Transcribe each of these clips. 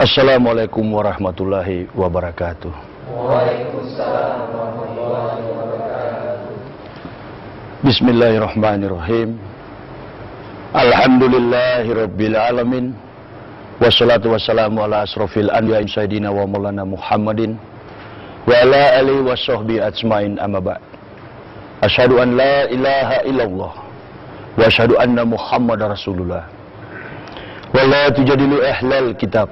Assalamualaikum warahmatullahi wabarakatuh. Waalaikumsalam warahmatullahi wabarakatuh. Bismillahirrahmanirrahim. Alhamdulillahirabbil alamin. Wassalatu wassalamu ala asrofil anbiya'i sayyidina wa maulana Muhammadin wa ala alihi washabbihi ajmain, amma ba'd. Asyhadu an la ilaha illallah wa asyhadu anna Muhammadar Rasulullah. Wa la tujadilu ahlal kitab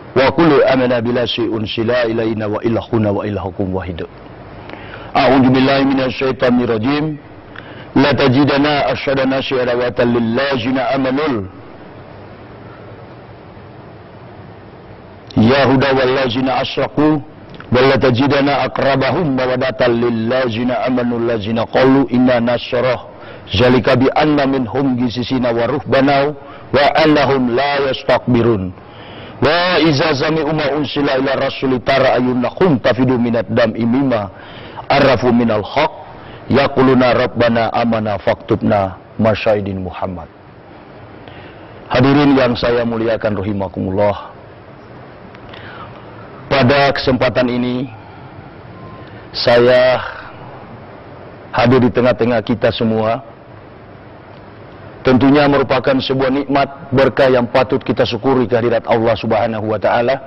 wa kullu amana bila syai'un sila ilaina wa ilahuna wa ilahukum wahid. A'udzu billahi minasyaitonir rajim. La tajidana asyadana syadawatan lillazina amanul yahuda wallazina asyraku wa la tajidana aqrabahum mawaddatan lillazina amanul lazina qalu inna nasara zalika bi anna minhum gisisina wa ruhbana wa annahum la yastakbirun. Wa iza zami'u ma unsila ila rasuli tara ayunakum tafidu minad dam'i mimma arafu minal haq yaquluna rabbana amana faktubna masyahidin Muhammad. Hadirin yang saya muliakan rahimakumullah, pada kesempatan ini saya hadir di tengah-tengah kita semua. Tentunya merupakan sebuah nikmat berkah yang patut kita syukuri kehadirat Allah Subhanahu wa taala.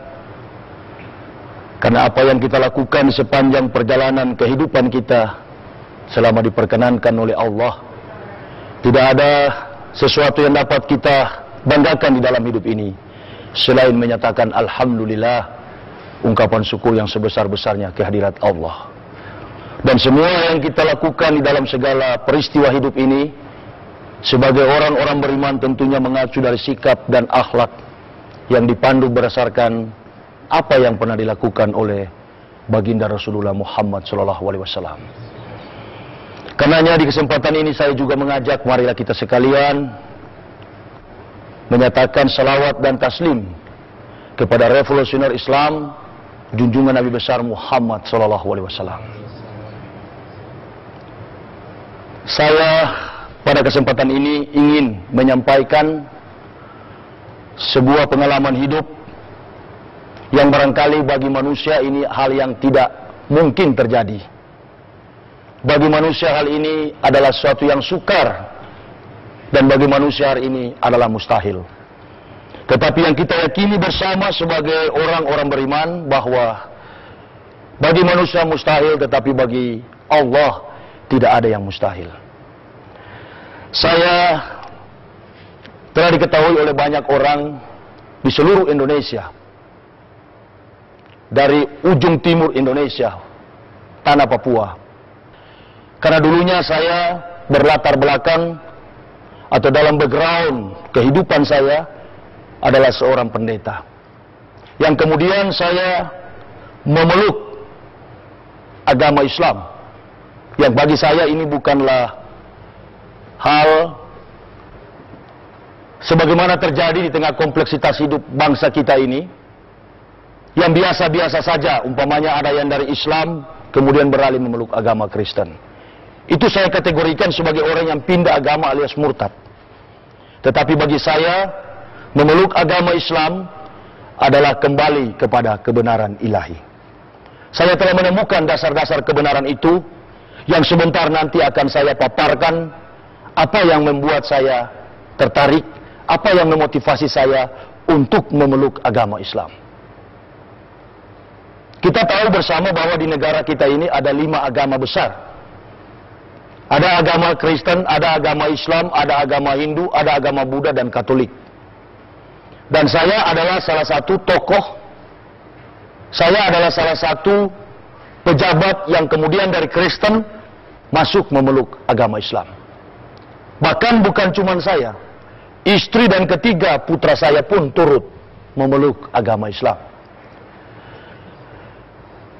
Karena apa yang kita lakukan di sepanjang perjalanan kehidupan kita selama diperkenankan oleh Allah, tidak ada sesuatu yang dapat kita banggakan di dalam hidup ini selain menyatakan alhamdulillah, ungkapan syukur yang sebesar-besarnya kehadirat Allah. Dan semua yang kita lakukan di dalam segala peristiwa hidup ini sebagai orang-orang beriman tentunya mengacu dari sikap dan akhlak yang dipandu berdasarkan apa yang pernah dilakukan oleh baginda Rasulullah Muhammad SAW. Karenanya di kesempatan ini saya juga mengajak marilah kita sekalian menyatakan salawat dan taslim kepada revolusioner Islam, junjungan Nabi besar Muhammad SAW. Saya pada kesempatan ini ingin menyampaikan sebuah pengalaman hidup yang barangkali bagi manusia ini hal yang tidak mungkin terjadi. Bagi manusia hal ini adalah sesuatu yang sukar, dan bagi manusia hari ini adalah mustahil. Tetapi yang kita yakini bersama sebagai orang-orang beriman bahwa bagi manusia mustahil, tetapi bagi Allah tidak ada yang mustahil. Saya telah diketahui oleh banyak orang di seluruh Indonesia, dari ujung timur Indonesia, tanah Papua. Karena dulunya saya berlatar belakang atau dalam background kehidupan saya adalah seorang pendeta, yang kemudian saya memeluk agama Islam, yang bagi saya ini bukanlah hal sebagaimana terjadi di tengah kompleksitas hidup bangsa kita ini, yang biasa-biasa saja, umpamanya ada yang dari Islam kemudian beralih memeluk agama Kristen. Itu saya kategorikan sebagai orang yang pindah agama alias murtad. Tetapi bagi saya, memeluk agama Islam adalah kembali kepada kebenaran ilahi. Saya telah menemukan dasar-dasar kebenaran itu yang sebentar nanti akan saya paparkan. Apa yang membuat saya tertarik, apa yang memotivasi saya untuk memeluk agama Islam. Kita tahu bersama bahwa di negara kita ini ada 5 agama besar. Ada agama Kristen, ada agama Islam, ada agama Hindu, ada agama Buddha dan Katolik. Dan saya adalah salah satu tokoh, saya adalah salah satu pejabat yang kemudian dari Kristen masuk memeluk agama Islam. Bahkan bukan cuma saya, istri dan ketiga putra saya pun turut memeluk agama Islam.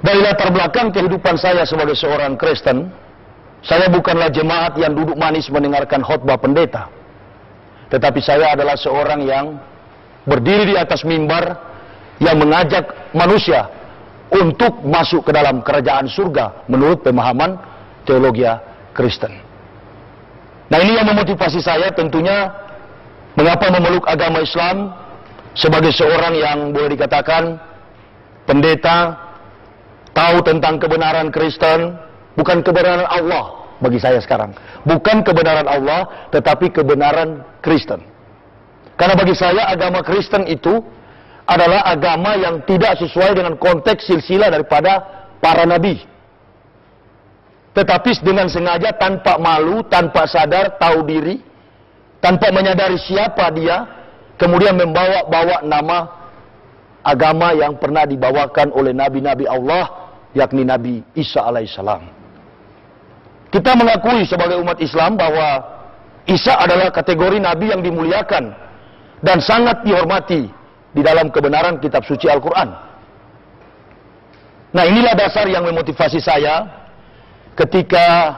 Dari latar belakang kehidupan saya sebagai seorang Kristen, saya bukanlah jemaat yang duduk manis mendengarkan khotbah pendeta. Tetapi saya adalah seorang yang berdiri di atas mimbar yang mengajak manusia untuk masuk ke dalam kerajaan surga menurut pemahaman teologi Kristen. Nah, ini yang memotivasi saya tentunya mengapa memeluk agama Islam. sebagai seorang yang boleh dikatakan pendeta, tahu tentang kebenaran Kristen, bukan kebenaran Allah bagi saya sekarang. Bukan kebenaran Allah, tetapi kebenaran Kristen. Karena bagi saya agama Kristen itu adalah agama yang tidak sesuai dengan konteks silsilah daripada para nabi. Tetapi dengan sengaja, tanpa malu, tanpa sadar, tahu diri, tanpa menyadari siapa dia, kemudian membawa-bawa nama agama yang pernah dibawakan oleh nabi-nabi Allah, yakni Nabi Isa alaihissalam. Kita mengakui sebagai umat Islam bahwa Isa adalah kategori nabi yang dimuliakan dan sangat dihormati di dalam kebenaran kitab suci Al-Quran. Nah, inilah dasar yang memotivasi saya ketika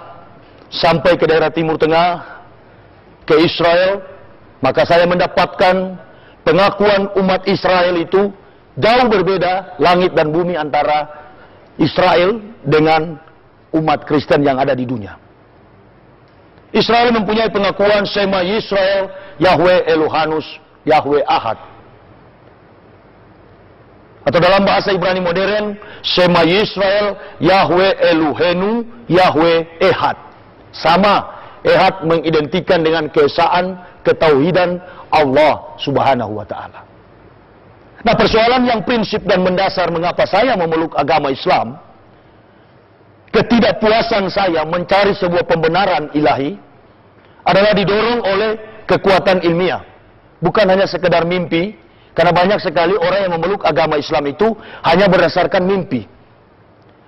sampai ke daerah Timur Tengah, ke Israel, maka saya mendapatkan pengakuan umat Israel itu jauh berbeda langit dan bumi antara Israel dengan umat Kristen yang ada di dunia. Israel mempunyai pengakuan Shema Yisrael, Yahweh Elohanus, Yahweh Ahad. Atau dalam bahasa Ibrani modern, Shema Yisrael, Yahweh Elohenu, Yahweh Ehad. Sama, Ehad mengidentikan dengan keesaan, ketauhidan Allah Subhanahu wa Ta'ala. Nah, persoalan yang prinsip dan mendasar mengapa saya memeluk agama Islam, ketidakpuasan saya mencari sebuah pembenaran ilahi adalah didorong oleh kekuatan ilmiah. Bukan hanya sekedar mimpi, karena banyak sekali orang yang memeluk agama Islam itu hanya berdasarkan mimpi.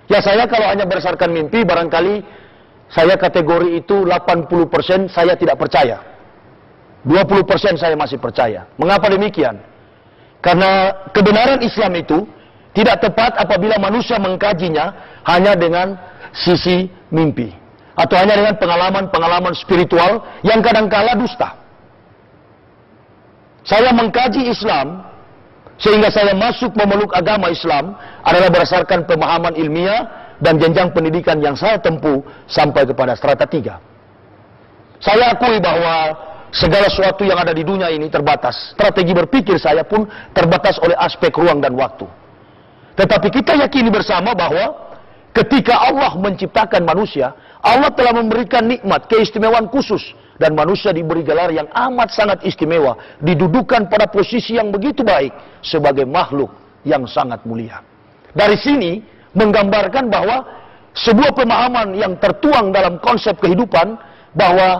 Ya, saya kalau hanya berdasarkan mimpi, barangkali saya kategori itu 80% saya tidak percaya. 20% saya masih percaya. Mengapa demikian? Karena kebenaran Islam itu tidak tepat apabila manusia mengkajinya hanya dengan sisi mimpi. Atau hanya dengan pengalaman-pengalaman spiritual yang kadangkala dusta. Saya mengkaji Islam, sehingga saya masuk memeluk agama Islam, adalah berdasarkan pemahaman ilmiah dan jenjang pendidikan yang saya tempuh sampai kepada strata 3. Saya akui bahwa segala sesuatu yang ada di dunia ini terbatas. Strategi berpikir saya pun terbatas oleh aspek ruang dan waktu. Tetapi kita yakini bersama bahwa ketika Allah menciptakan manusia, Allah telah memberikan nikmat, keistimewaan khusus. Dan manusia diberi gelar yang amat sangat istimewa, didudukan pada posisi yang begitu baik sebagai makhluk yang sangat mulia. Dari sini menggambarkan bahwa sebuah pemahaman yang tertuang dalam konsep kehidupan bahwa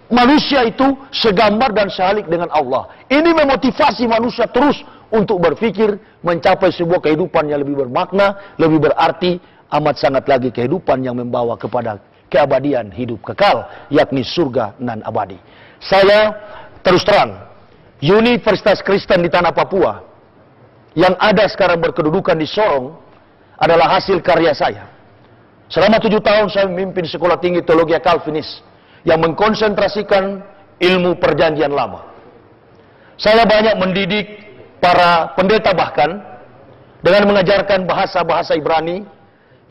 manusia itu segambar dan sehalik dengan Allah. Ini memotivasi manusia terus untuk berpikir mencapai sebuah kehidupan yang lebih bermakna, lebih berarti, amat sangat lagi kehidupan yang membawa kepada keabadian hidup kekal, yakni surga nan abadi. Saya terus terang, Universitas Kristen di Tanah Papua yang ada sekarang berkedudukan di Sorong adalah hasil karya saya. Selama 7 tahun saya memimpin Sekolah Tinggi Teologi Calvinis yang mengkonsentrasikan ilmu perjanjian lama. Saya banyak mendidik para pendeta bahkan dengan mengajarkan bahasa-bahasa Ibrani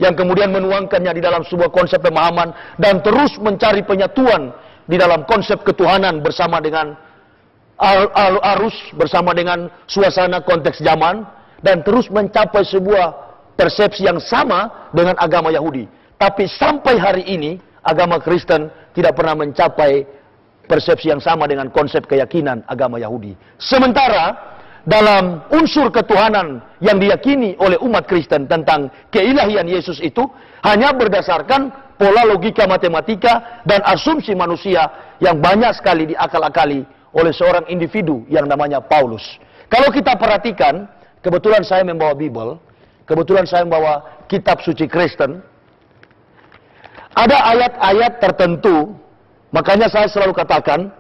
yang kemudian menuangkannya di dalam sebuah konsep pemahaman dan terus mencari penyatuan di dalam konsep ketuhanan bersama dengan arus, bersama dengan suasana konteks zaman, dan terus mencapai sebuah persepsi yang sama dengan agama Yahudi. Tapi sampai hari ini agama Kristen tidak pernah mencapai persepsi yang sama dengan konsep keyakinan agama Yahudi. Sementara dalam unsur ketuhanan yang diyakini oleh umat Kristen tentang keilahian Yesus itu hanya berdasarkan pola logika matematika dan asumsi manusia yang banyak sekali diakal-akali oleh seorang individu yang namanya Paulus. Kalau kita perhatikan, kebetulan saya membawa Bible, kebetulan saya membawa kitab suci Kristen, ada ayat-ayat tertentu, makanya saya selalu katakan,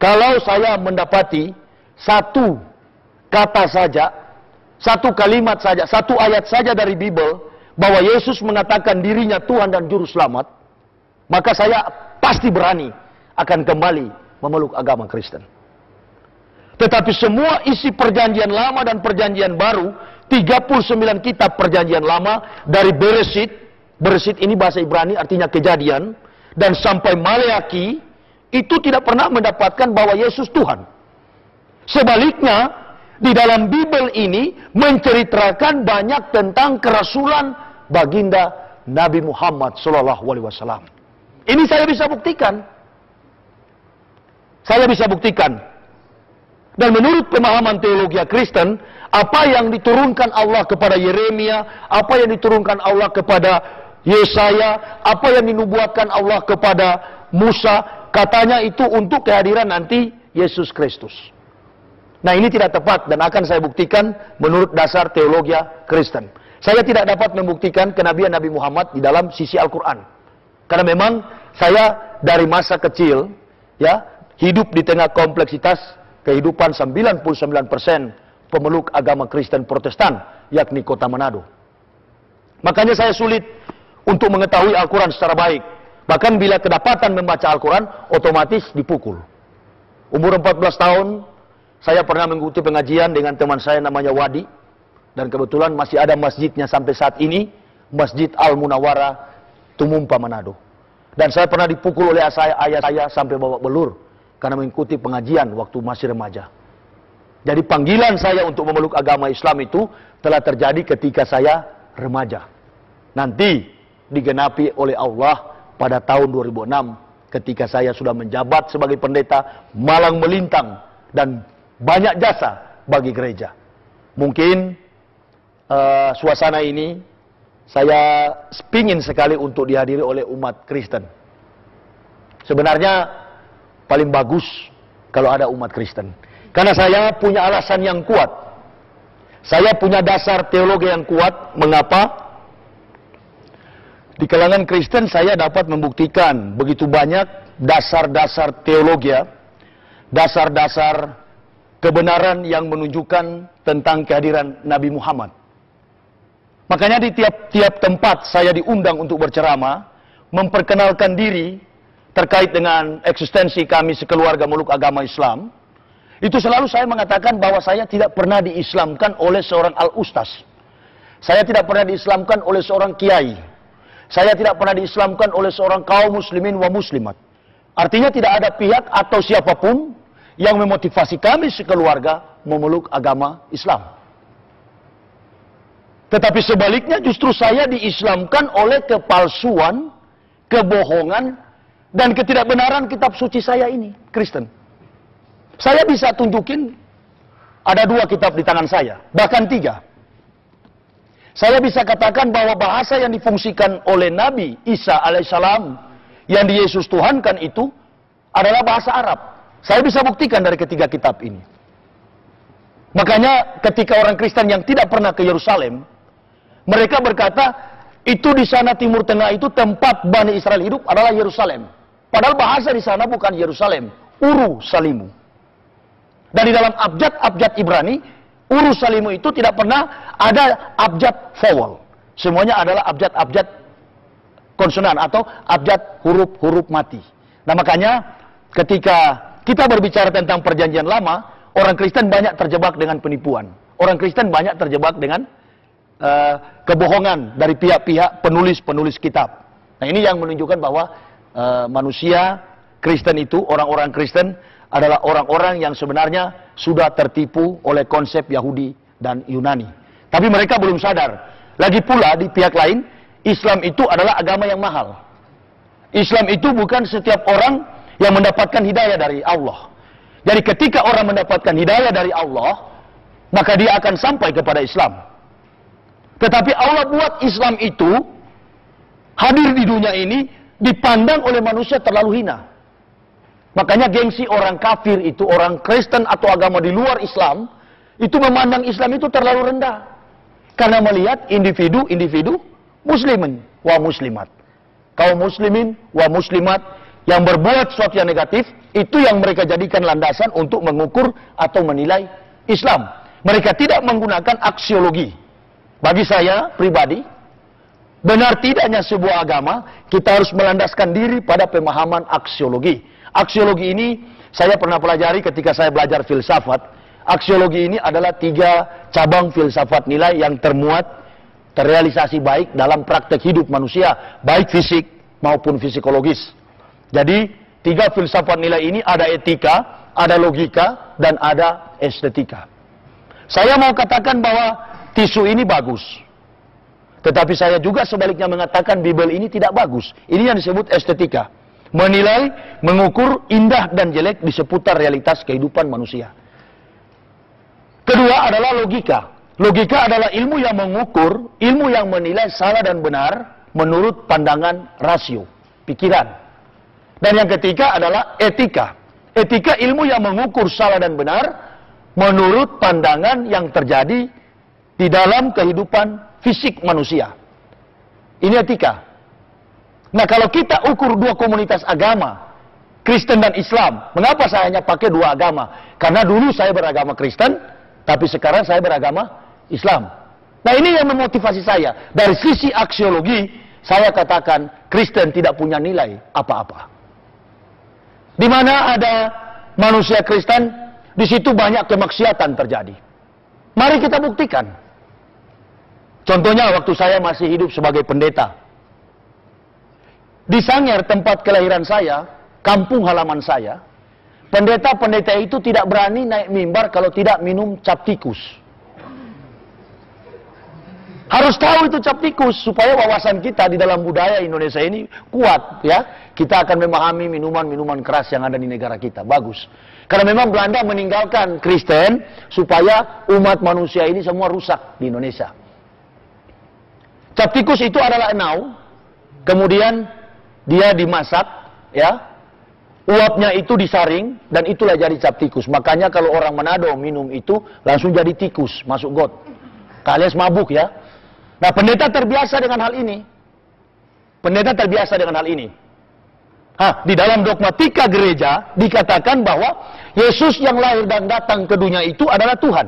kalau saya mendapati satu kata saja, satu kalimat saja, satu ayat saja dari Bible bahwa Yesus mengatakan dirinya Tuhan dan Juru Selamat, maka saya pasti berani akan kembali memeluk agama Kristen. Tetapi semua isi perjanjian lama dan perjanjian baru, 39 kitab perjanjian lama, dari Beresit, Beresit ini bahasa Ibrani artinya kejadian, dan sampai Maleaki, itu tidak pernah mendapatkan bahwa Yesus Tuhan. Sebaliknya, di dalam Bible ini menceritakan banyak tentang kerasulan baginda Nabi Muhammad SAW. Ini saya bisa buktikan. Saya bisa buktikan. Dan menurut pemahaman teologi Kristen, apa yang diturunkan Allah kepada Yeremia, apa yang diturunkan Allah kepada Yesaya, apa yang dinubuatkan Allah kepada Musa, katanya itu untuk kehadiran nanti Yesus Kristus. Nah, ini tidak tepat dan akan saya buktikan menurut dasar teologi Kristen. Saya tidak dapat membuktikan kenabian Nabi Muhammad di dalam sisi Al-Quran. Karena memang saya dari masa kecil ya hidup di tengah kompleksitas kehidupan 99% pemeluk agama Kristen Protestan, yakni kota Manado. Makanya saya sulit untuk mengetahui Al-Quran secara baik. Bahkan bila kedapatan membaca Al-Quran, otomatis dipukul. Umur 14 tahun, saya pernah mengikuti pengajian dengan teman saya namanya Wadi. Dan kebetulan masih ada masjidnya sampai saat ini, Masjid Al-Munawwarah, Tumumpa, Manado. Dan saya pernah dipukul oleh ayah saya sampai babak belur karena mengikuti pengajian waktu masih remaja. Jadi panggilan saya untuk memeluk agama Islam itu telah terjadi ketika saya remaja. Nanti digenapi oleh Allah pada tahun 2006 ketika saya sudah menjabat sebagai pendeta malang melintang dan banyak jasa bagi gereja. Mungkin suasana ini saya pingin sekali untuk dihadiri oleh umat Kristen. Sebenarnya paling bagus kalau ada umat Kristen. Karena saya punya alasan yang kuat. Saya punya dasar teologi yang kuat. Mengapa? Di kalangan Kristen saya dapat membuktikan begitu banyak dasar-dasar teologi, dasar-dasar kebenaran yang menunjukkan tentang kehadiran Nabi Muhammad. Makanya di tiap-tiap tempat saya diundang untuk berceramah, memperkenalkan diri terkait dengan eksistensi kami sekeluarga meluk agama Islam. Itu selalu saya mengatakan bahwa saya tidak pernah diislamkan oleh seorang al-ustaz. Saya tidak pernah diislamkan oleh seorang kiai. Saya tidak pernah diislamkan oleh seorang kaum muslimin wa muslimat. Artinya tidak ada pihak atau siapapun yang memotivasi kami sekeluarga memeluk agama Islam. Tetapi sebaliknya justru saya diislamkan oleh kepalsuan, kebohongan, dan ketidakbenaran kitab suci saya ini, Kristen. Saya bisa tunjukin ada 2 kitab di tangan saya, bahkan 3. Saya bisa katakan bahwa bahasa yang difungsikan oleh Nabi Isa alaihissalam yang di Yesus Tuhankan itu adalah bahasa Arab. Saya bisa buktikan dari ketiga kitab ini. Makanya ketika orang Kristen yang tidak pernah ke Yerusalem, mereka berkata, itu di sana Timur Tengah itu tempat Bani Israel hidup adalah Yerusalem. Padahal bahasa di sana bukan Yerusalem, Urusalimu. Dan di dalam abjad-abjad Ibrani, Urusalimu itu tidak pernah ada abjad vowel. Semuanya adalah abjad-abjad konsonan atau abjad huruf-huruf mati. Nah makanya ketika kita berbicara tentang perjanjian lama, orang Kristen banyak terjebak dengan penipuan. Orang Kristen banyak terjebak dengan kebohongan dari pihak-pihak penulis-penulis kitab. Nah ini yang menunjukkan bahwa manusia Kristen itu, orang-orang Kristen adalah orang-orang yang sebenarnya sudah tertipu oleh konsep Yahudi dan Yunani. Tapi mereka belum sadar. Lagi pula di pihak lain, Islam itu adalah agama yang mahal. Islam itu bukan setiap orang yang mendapatkan hidayah dari Allah. Jadi ketika orang mendapatkan hidayah dari Allah, maka dia akan sampai kepada Islam. Tetapi Allah buat Islam itu hadir di dunia ini dipandang oleh manusia terlalu hina. Makanya gengsi orang kafir itu, orang Kristen atau agama di luar Islam, itu memandang Islam itu terlalu rendah. Karena melihat individu-individu muslimin wa muslimat. Kaum muslimin wa muslimat yang berbuat sesuatu yang negatif, itu yang mereka jadikan landasan untuk mengukur atau menilai Islam. Mereka tidak menggunakan aksiologi. Bagi saya pribadi, benar tidaknya sebuah agama, kita harus melandaskan diri pada pemahaman aksiologi. Aksiologi ini saya pernah pelajari ketika saya belajar filsafat. Aksiologi ini adalah 3 cabang filsafat nilai yang terrealisasi baik dalam praktek hidup manusia, baik fisik maupun psikologis. Jadi 3 filsafat nilai ini ada etika, ada logika, dan ada estetika. Saya mau katakan bahwa tisu ini bagus. Tetapi saya juga sebaliknya mengatakan Bible ini tidak bagus. Ini yang disebut estetika. Menilai, mengukur indah dan jelek di seputar realitas kehidupan manusia. Kedua adalah logika. Logika adalah ilmu yang mengukur, ilmu yang menilai salah dan benar menurut pandangan rasio, pikiran. Dan yang ketiga adalah etika. Etika ilmu yang mengukur salah dan benar menurut pandangan yang terjadi di dalam kehidupan fisik manusia. Ini etika. Nah, kalau kita ukur dua komunitas agama, Kristen dan Islam, mengapa saya hanya pakai dua agama? Karena dulu saya beragama Kristen, tapi sekarang saya beragama Islam. Nah, ini yang memotivasi saya. Dari sisi aksiologi, saya katakan Kristen tidak punya nilai apa-apa. Di mana ada manusia Kristen, di situ banyak kemaksiatan terjadi. Mari kita buktikan. Contohnya waktu saya masih hidup sebagai pendeta. Di Sangir, tempat kelahiran saya, kampung halaman saya, pendeta-pendeta itu tidak berani naik mimbar kalau tidak minum cap tikus. Harus tahu itu cap tikus supaya wawasan kita di dalam budaya Indonesia ini kuat, ya. Kita akan memahami minuman-minuman keras yang ada di negara kita. Bagus. Karena memang Belanda meninggalkan Kristen supaya umat manusia ini semua rusak di Indonesia. Cap tikus itu adalah enau, kemudian dia dimasak, ya. Uapnya itu disaring dan itulah jadi cap tikus. Makanya kalau orang Manado minum itu langsung jadi tikus, masuk got. Alias mabuk, ya. Nah, pendeta terbiasa dengan hal ini. Pendeta terbiasa dengan hal ini. Di dalam dogmatika gereja dikatakan bahwa Yesus yang lahir dan datang ke dunia itu adalah Tuhan.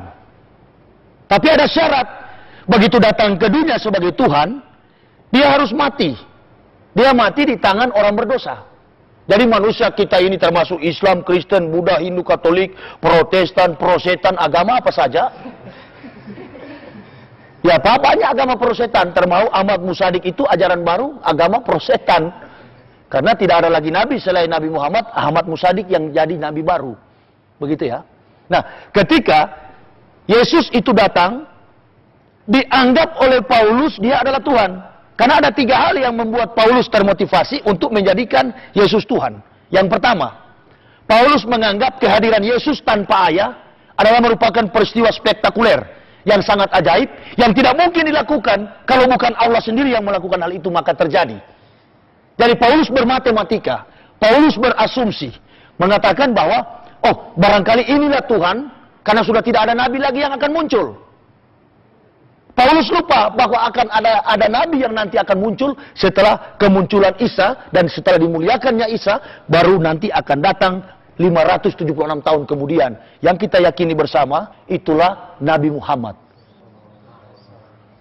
Tapi ada syarat. Begitu datang ke dunia sebagai Tuhan, dia harus mati. Dia mati di tangan orang berdosa. Jadi manusia kita ini termasuk Islam, Kristen, Buddha, Hindu, Katolik, Protestan, Prosetan, agama apa saja. Ya, banyak agama Prosetan, termasuk Ahmad Musadik itu ajaran baru, agama Prosetan. Karena tidak ada lagi nabi selain Nabi Muhammad, Ahmad Musadik yang jadi nabi baru. Begitu, ya. Nah, ketika Yesus itu datang, dianggap oleh Paulus dia adalah Tuhan. Karena ada 3 hal yang membuat Paulus termotivasi untuk menjadikan Yesus Tuhan. Yang pertama, Paulus menganggap kehadiran Yesus tanpa ayah adalah merupakan peristiwa spektakuler yang sangat ajaib, yang tidak mungkin dilakukan kalau bukan Allah sendiri yang melakukan hal itu maka terjadi. Jadi Paulus bermatematika, Paulus berasumsi, mengatakan bahwa, oh, barangkali inilah Tuhan, karena sudah tidak ada nabi lagi yang akan muncul. Paulus lupa bahwa akan ada nabi yang nanti akan muncul setelah kemunculan Isa, dan setelah dimuliakannya Isa, baru nanti akan datang 576 tahun kemudian. Yang kita yakini bersama, itulah Nabi Muhammad.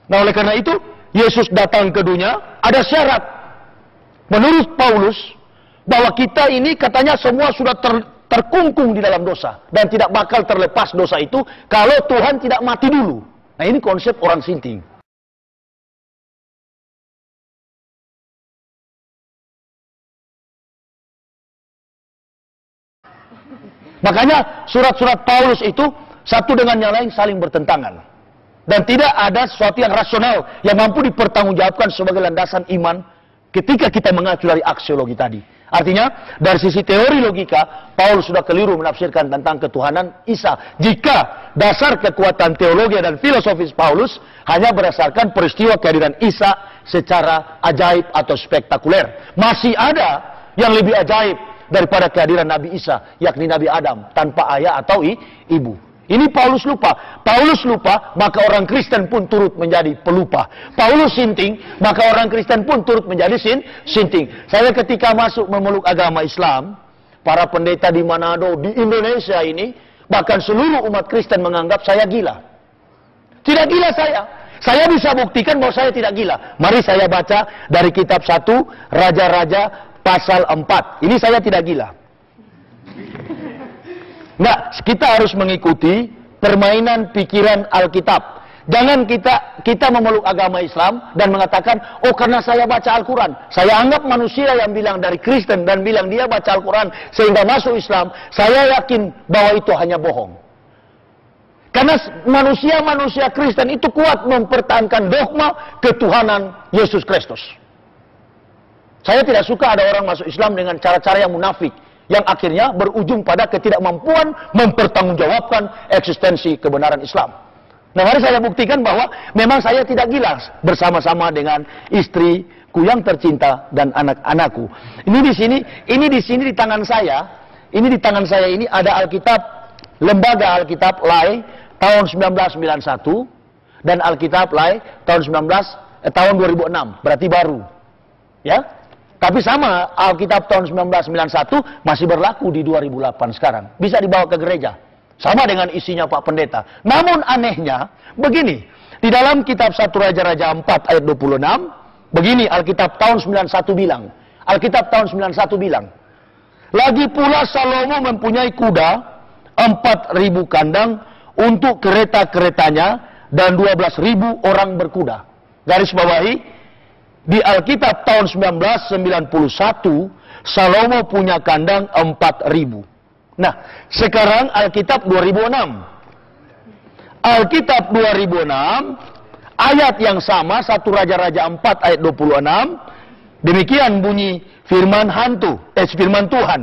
Nah, oleh karena itu, Yesus datang ke dunia, ada syarat. Menurut Paulus, bahwa kita ini katanya semua sudah terkungkung di dalam dosa. Dan tidak bakal terlepas dosa itu, kalau Tuhan tidak mati dulu. Nah, ini konsep orang sinting. Makanya surat-surat Paulus itu satu dengan yang lain saling bertentangan. Dan tidak ada sesuatu yang rasional yang mampu dipertanggungjawabkan sebagai landasan iman ketika kita mengacu dari aksiologi tadi. Artinya, dari sisi teori logika, Paulus sudah keliru menafsirkan tentang ketuhanan Isa. Jika dasar kekuatan teologi dan filosofis Paulus hanya berdasarkan peristiwa kehadiran Isa secara ajaib atau spektakuler. Masih ada yang lebih ajaib daripada kehadiran Nabi Isa, yakni Nabi Adam, tanpa ayah atau ibu. Ini Paulus lupa. Paulus lupa, maka orang Kristen pun turut menjadi pelupa. Paulus sinting, maka orang Kristen pun turut menjadi sinting. Saya ketika masuk memeluk agama Islam, para pendeta di Manado, di Indonesia ini, bahkan seluruh umat Kristen menganggap saya gila. Tidak gila saya. Saya bisa buktikan bahwa saya tidak gila. Mari saya baca dari kitab 1 Raja-Raja pasal 4. Ini saya tidak gila. Nah, kita harus mengikuti permainan pikiran Alkitab. Jangan kita memeluk agama Islam dan mengatakan, oh karena saya baca Al-Quran. Saya anggap manusia yang bilang dari Kristen dan bilang dia baca Al-Quran sehingga masuk Islam, saya yakin bahwa itu hanya bohong. Karena manusia-manusia Kristen itu kuat mempertahankan dogma ketuhanan Yesus Kristus. Saya tidak suka ada orang masuk Islam dengan cara-cara yang munafik, yang akhirnya berujung pada ketidakmampuan mempertanggungjawabkan eksistensi kebenaran Islam. Nah, mari saya buktikan bahwa memang saya tidak gila bersama-sama dengan istriku yang tercinta dan anak-anakku. Ini di sini di tangan saya. Ini di tangan saya ini ada Alkitab, Lembaga Alkitab Lai tahun 1991 dan Alkitab Lai tahun 2006, berarti baru. Ya. Tapi sama, Alkitab tahun 1991 masih berlaku di 2008 sekarang. Bisa dibawa ke gereja. Sama dengan isinya Pak Pendeta. Namun anehnya, begini. Di dalam kitab 1 Raja-Raja 4 ayat 26, begini Alkitab tahun 91 bilang. Alkitab tahun 91 bilang. Lagi pula Salomo mempunyai kuda 4.000 kandang untuk kereta-keretanya dan 12.000 orang berkuda. Garis bawahi, di Alkitab tahun 1991, Salomo punya kandang 4.000. Nah, sekarang Alkitab 2006. Alkitab 2006, ayat yang sama, 1 Raja-Raja 4 ayat 26, demikian bunyi firman firman Tuhan.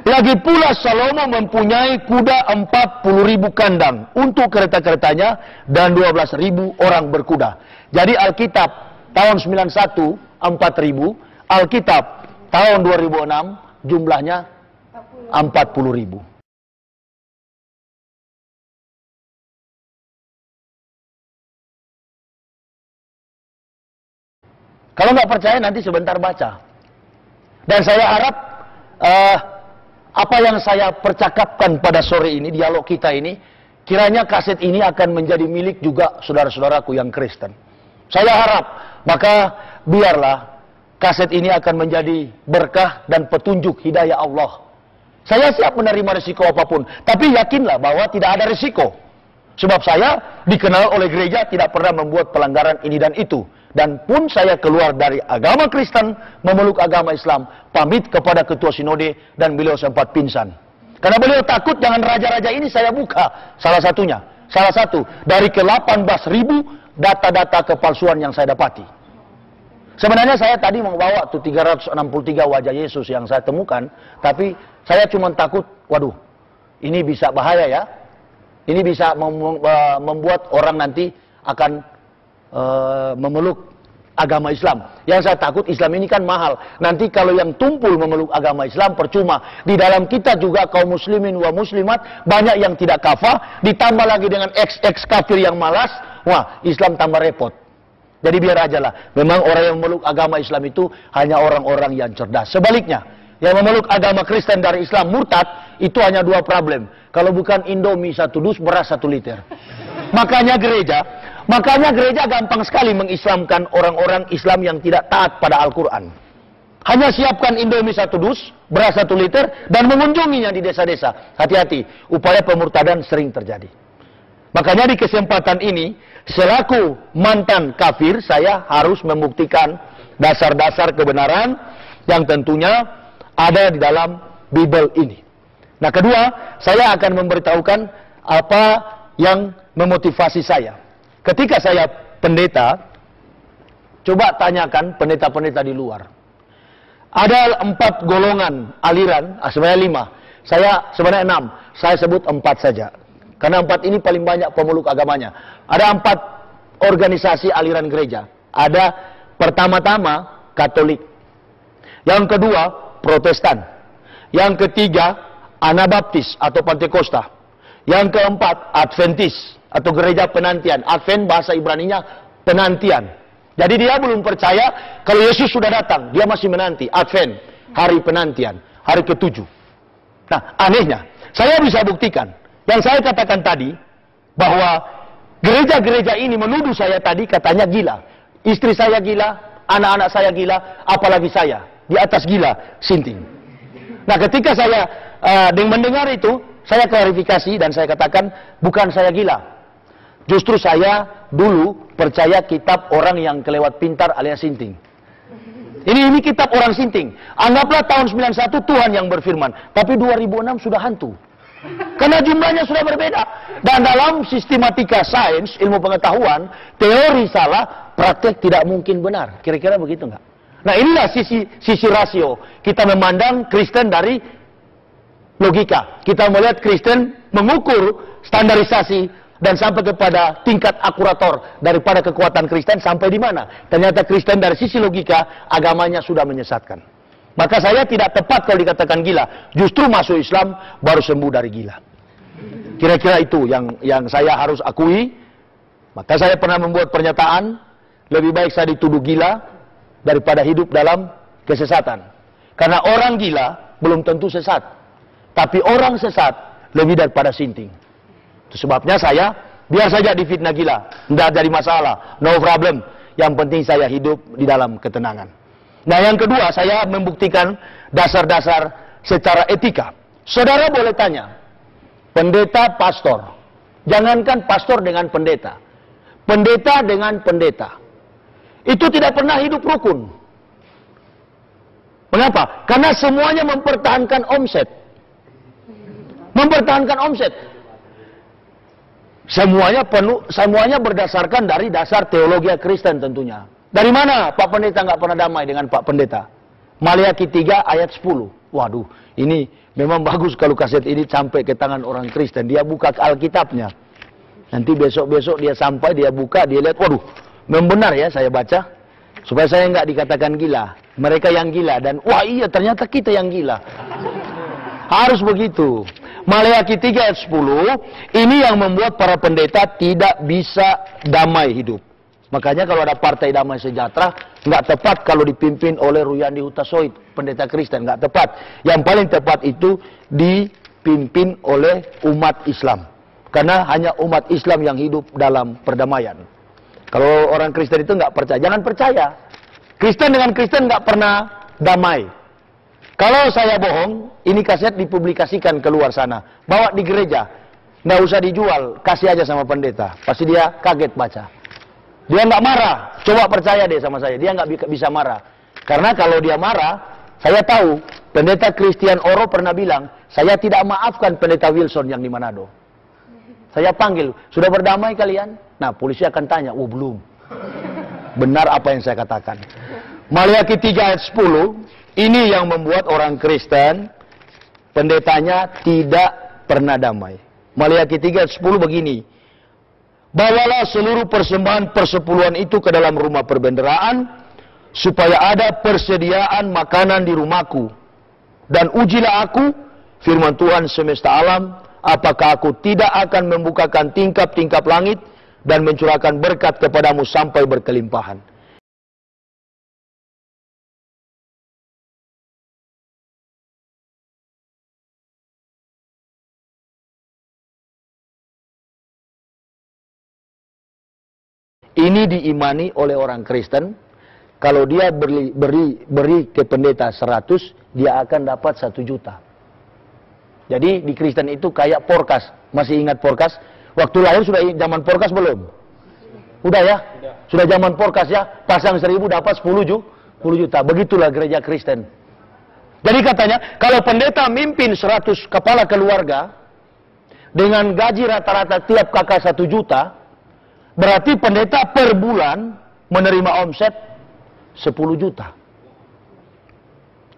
Lagi pula Salomo mempunyai kuda 40.000 kandang untuk kereta-keretanya dan 12.000 orang berkuda. Jadi Alkitab tahun 91 4.000, Alkitab tahun 2006 jumlahnya 40.000. Kalau nggak percaya nanti sebentar baca. Dan saya harap apa yang saya percakapkan pada sore ini, dialog kita ini, kiranya kaset ini akan menjadi milik juga saudara-saudaraku yang Kristen. Saya harap, maka biarlah kaset ini akan menjadi berkah dan petunjuk hidayah Allah. Saya siap menerima risiko apapun, tapi yakinlah bahwa tidak ada risiko. Sebab saya dikenal oleh gereja tidak pernah membuat pelanggaran ini dan itu. Dan pun saya keluar dari agama Kristen, memeluk agama Islam, pamit kepada ketua sinode dan beliau sempat pingsan. Karena beliau takut jangan raja-raja ini saya buka. Salah satu dari ke-18.000 data-data kepalsuan yang saya dapati. Sebenarnya saya tadi membawa tuh 363 wajah Yesus yang saya temukan, tapi saya cuma takut, waduh, ini bisa bahaya ya. Ini bisa membuat orang nanti akan memeluk agama Islam. Yang saya takut Islam ini kan mahal. Nanti kalau yang tumpul memeluk agama Islam percuma. Di dalam kita juga kaum muslimin wa muslimat banyak yang tidak kafah, ditambah lagi dengan ex kafir yang malas. Wah, Islam tambah repot. Jadi biar aja lah. Memang orang yang memeluk agama Islam itu hanya orang-orang yang cerdas. Sebaliknya, yang memeluk agama Kristen dari Islam murtad itu hanya dua problem. Kalau bukan Indomie 1 dus, beras 1 liter. Makanya gereja gampang sekali mengislamkan orang-orang Islam yang tidak taat pada Al-Quran. Hanya siapkan Indomie 1 dus, beras 1 liter, dan mengunjunginya di desa-desa. Hati-hati, upaya pemurtadan sering terjadi. Makanya di kesempatan ini, selaku mantan kafir, saya harus membuktikan dasar-dasar kebenaran yang tentunya ada di dalam Bible ini. Nah, kedua, saya akan memberitahukan apa yang memotivasi saya. Ketika saya pendeta, coba tanyakan pendeta-pendeta di luar. Ada 4 golongan aliran, sebenarnya 5. Saya sebenarnya 6. Saya sebut 4 saja. Karena 4 ini paling banyak pemeluk agamanya. Ada 4 organisasi aliran gereja. Ada pertama-tama Katolik. Yang kedua Protestan. Yang ketiga Anabaptis atau Pantekosta. Yang keempat Adventis atau gereja penantian. Advent bahasa Ibraninya penantian. Jadi dia belum percaya kalau Yesus sudah datang. Dia masih menanti. Advent, hari penantian, hari ke-7. Nah, anehnya, saya bisa buktikan. Yang saya katakan tadi, bahwa gereja-gereja ini menuduh saya tadi katanya gila. Istri saya gila, anak-anak saya gila, apalagi saya. Di atas gila, sinting. Nah, ketika saya mendengar itu, saya klarifikasi dan saya katakan, bukan saya gila. Justru saya dulu percaya kitab orang yang kelewat pintar alias sinting. Ini kitab orang sinting. Anggaplah tahun 91 Tuhan yang berfirman. Tapi 2006 sudah hantu. Karena jumlahnya sudah berbeda. Dan dalam sistematika sains, ilmu pengetahuan, teori salah, praktek tidak mungkin benar. Kira-kira begitu nggak? Nah, inilah sisi rasio. Kita memandang Kristen dari logika. Kita melihat Kristen mengukur standarisasi dan sampai kepada tingkat akurator daripada kekuatan Kristen sampai di mana. Ternyata Kristen dari sisi logika, agamanya sudah menyesatkan. Maka saya tidak tepat kalau dikatakan gila. Justru masuk Islam baru sembuh dari gila. Kira-kira itu yang saya harus akui. Maka saya pernah membuat pernyataan, lebih baik saya dituduh gila daripada hidup dalam kesesatan. Karena orang gila belum tentu sesat. Tapi orang sesat lebih daripada sinting. Itu sebabnya saya biar saja difitnah gila. Tidak jadi masalah. No problem. Yang penting saya hidup di dalam ketenangan. Nah, yang kedua, saya membuktikan dasar-dasar secara etika. Saudara boleh tanya, pendeta pastor. Jangankan pastor dengan pendeta. Pendeta dengan pendeta. Itu tidak pernah hidup rukun. Mengapa? Karena semuanya mempertahankan omset. Mempertahankan omset. Semuanya berdasarkan dari dasar teologi Kristen tentunya. Dari mana Pak Pendeta nggak pernah damai dengan Pak Pendeta? Maliaki 3 ayat 10. Waduh, ini memang bagus kalau kaset ini sampai ke tangan orang Kristen. Dia buka Alkitabnya. Nanti besok-besok dia sampai, dia buka, dia lihat, waduh, memang benar ya saya baca. Supaya saya nggak dikatakan gila. Mereka yang gila. Dan wah iya ternyata kita yang gila. Harus begitu. Maliaki 3 ayat 10, ini yang membuat para pendeta tidak bisa damai hidup. Makanya kalau ada Partai Damai Sejahtera, nggak tepat kalau dipimpin oleh Ruyandi Hutasoit, pendeta Kristen, nggak tepat. Yang paling tepat itu dipimpin oleh umat Islam. Karena hanya umat Islam yang hidup dalam perdamaian. Kalau orang Kristen itu nggak percaya, jangan percaya. Kristen dengan Kristen nggak pernah damai. Kalau saya bohong, ini kaset dipublikasikan keluar sana. Bawa di gereja, nggak usah dijual, kasih aja sama pendeta. Pasti dia kaget baca. Dia nggak marah, coba percaya deh sama saya, dia nggak bisa marah. Karena kalau dia marah, saya tahu, pendeta Christian Oro pernah bilang, saya tidak maafkan pendeta Wilson yang di Manado. Saya panggil, sudah berdamai kalian? Nah, polisi akan tanya, oh belum. Benar apa yang saya katakan. Maliaki 3 ayat 10, ini yang membuat orang Kristen, pendetanya tidak pernah damai. Maliaki 3 ayat 10 begini, bawalah seluruh persembahan persepuluhan itu ke dalam rumah perbendaharaan, supaya ada persediaan makanan di rumahku. Dan ujilah aku, firman Tuhan semesta alam, apakah aku tidak akan membukakan tingkap-tingkap langit, dan mencurahkan berkat kepadamu sampai berkelimpahan. Ini diimani oleh orang Kristen, kalau dia beri ke pendeta 100, dia akan dapat 1 juta. Jadi di Kristen itu kayak porkas. Masih ingat porkas? Waktu lahir sudah zaman porkas belum? Udah ya? Sudah zaman porkas ya? Pasang 1000 dapat 10 juta. Begitulah gereja Kristen. Jadi katanya, kalau pendeta mimpin 100 kepala keluarga, dengan gaji rata-rata tiap kakak 1 juta, berarti pendeta per bulan menerima omset 10 juta.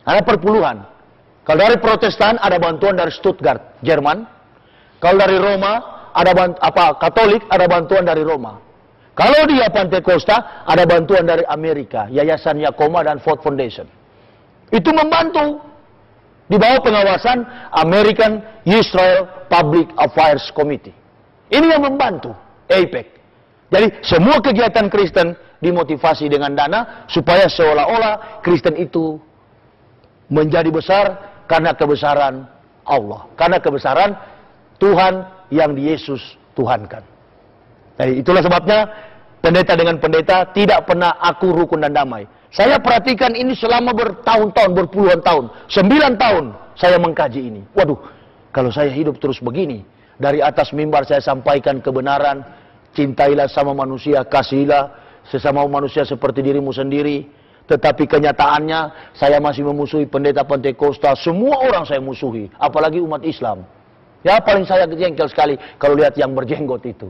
Ada perpuluhan. Kalau dari Protestan ada bantuan dari Stuttgart, Jerman. Kalau dari Roma ada Katolik ada bantuan dari Roma. Kalau dia Pantekosta ada bantuan dari Amerika, Yayasan Yakoma dan Ford Foundation. Itu membantu di bawah pengawasan American Israel Public Affairs Committee. Ini yang membantu AIPAC. Jadi semua kegiatan Kristen dimotivasi dengan dana supaya seolah-olah Kristen itu menjadi besar karena kebesaran Allah. Karena kebesaran Tuhan yang di Yesus Tuhankan. Jadi itulah sebabnya pendeta dengan pendeta tidak pernah aku rukun dan damai. Saya perhatikan ini selama bertahun-tahun, berpuluhan tahun. 9 tahun saya mengkaji ini. Waduh, kalau saya hidup terus begini, dari atas mimbar saya sampaikan kebenaran, cintailah sama manusia, kasihilah sesama manusia seperti dirimu sendiri. Tetapi kenyataannya saya masih memusuhi pendeta Pentakosta. Semua orang saya musuhi, apalagi umat Islam. Ya paling saya jengkel sekali kalau lihat yang berjenggot itu.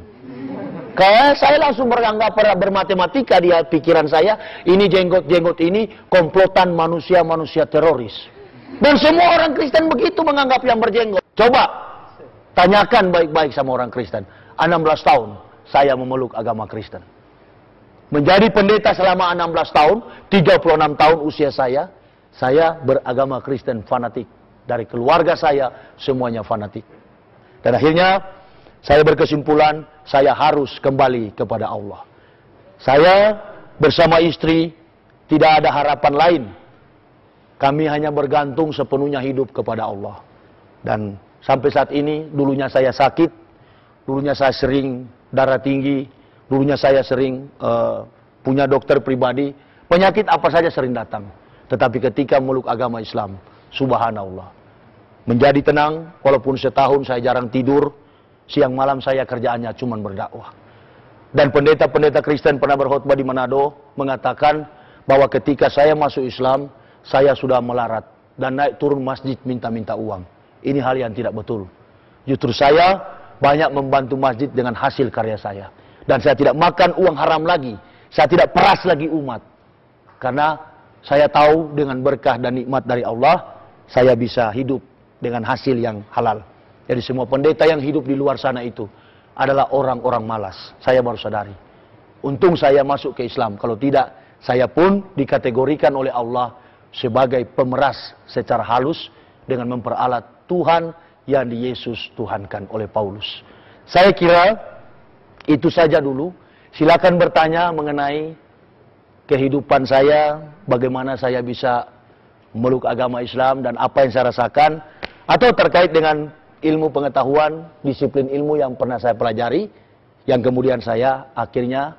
Kayak saya langsung bermatematika di pikiran saya, ini jenggot-jenggot ini komplotan manusia-manusia teroris. Dan semua orang Kristen begitu menganggap yang berjenggot. Coba tanyakan baik-baik sama orang Kristen. 16 tahun saya memeluk agama Kristen. Menjadi pendeta selama 16 tahun, 36 tahun usia saya beragama Kristen fanatik. Dari keluarga saya, semuanya fanatik. Dan akhirnya, saya berkesimpulan, saya harus kembali kepada Allah. Saya bersama istri, tidak ada harapan lain. Kami hanya bergantung sepenuhnya hidup kepada Allah. Dan sampai saat ini, dulunya saya sakit, dulunya saya sering darah tinggi, dulunya saya sering punya dokter pribadi, penyakit apa saja sering datang. Tetapi ketika meluk agama Islam, subhanallah, menjadi tenang, walaupun setahun saya jarang tidur, siang malam saya kerjaannya cuma berdakwah. Dan pendeta-pendeta Kristen pernah berkhutbah di Manado, mengatakan bahwa ketika saya masuk Islam, saya sudah melarat dan naik turun masjid minta-minta uang. Ini hal yang tidak betul. Justru saya banyak membantu masjid dengan hasil karya saya. Dan saya tidak makan uang haram lagi. Saya tidak peras lagi umat. Karena saya tahu dengan berkah dan nikmat dari Allah, saya bisa hidup dengan hasil yang halal. Jadi semua pendeta yang hidup di luar sana itu adalah orang-orang malas. Saya baru sadari. Untung saya masuk ke Islam. Kalau tidak, saya pun dikategorikan oleh Allah sebagai pemeras secara halus dengan memperalat Tuhan yang di Yesus Tuhankan oleh Paulus. Saya kira itu saja dulu. Silakan bertanya mengenai kehidupan saya, bagaimana saya bisa memeluk agama Islam dan apa yang saya rasakan, atau terkait dengan ilmu pengetahuan, disiplin ilmu yang pernah saya pelajari, yang kemudian saya akhirnya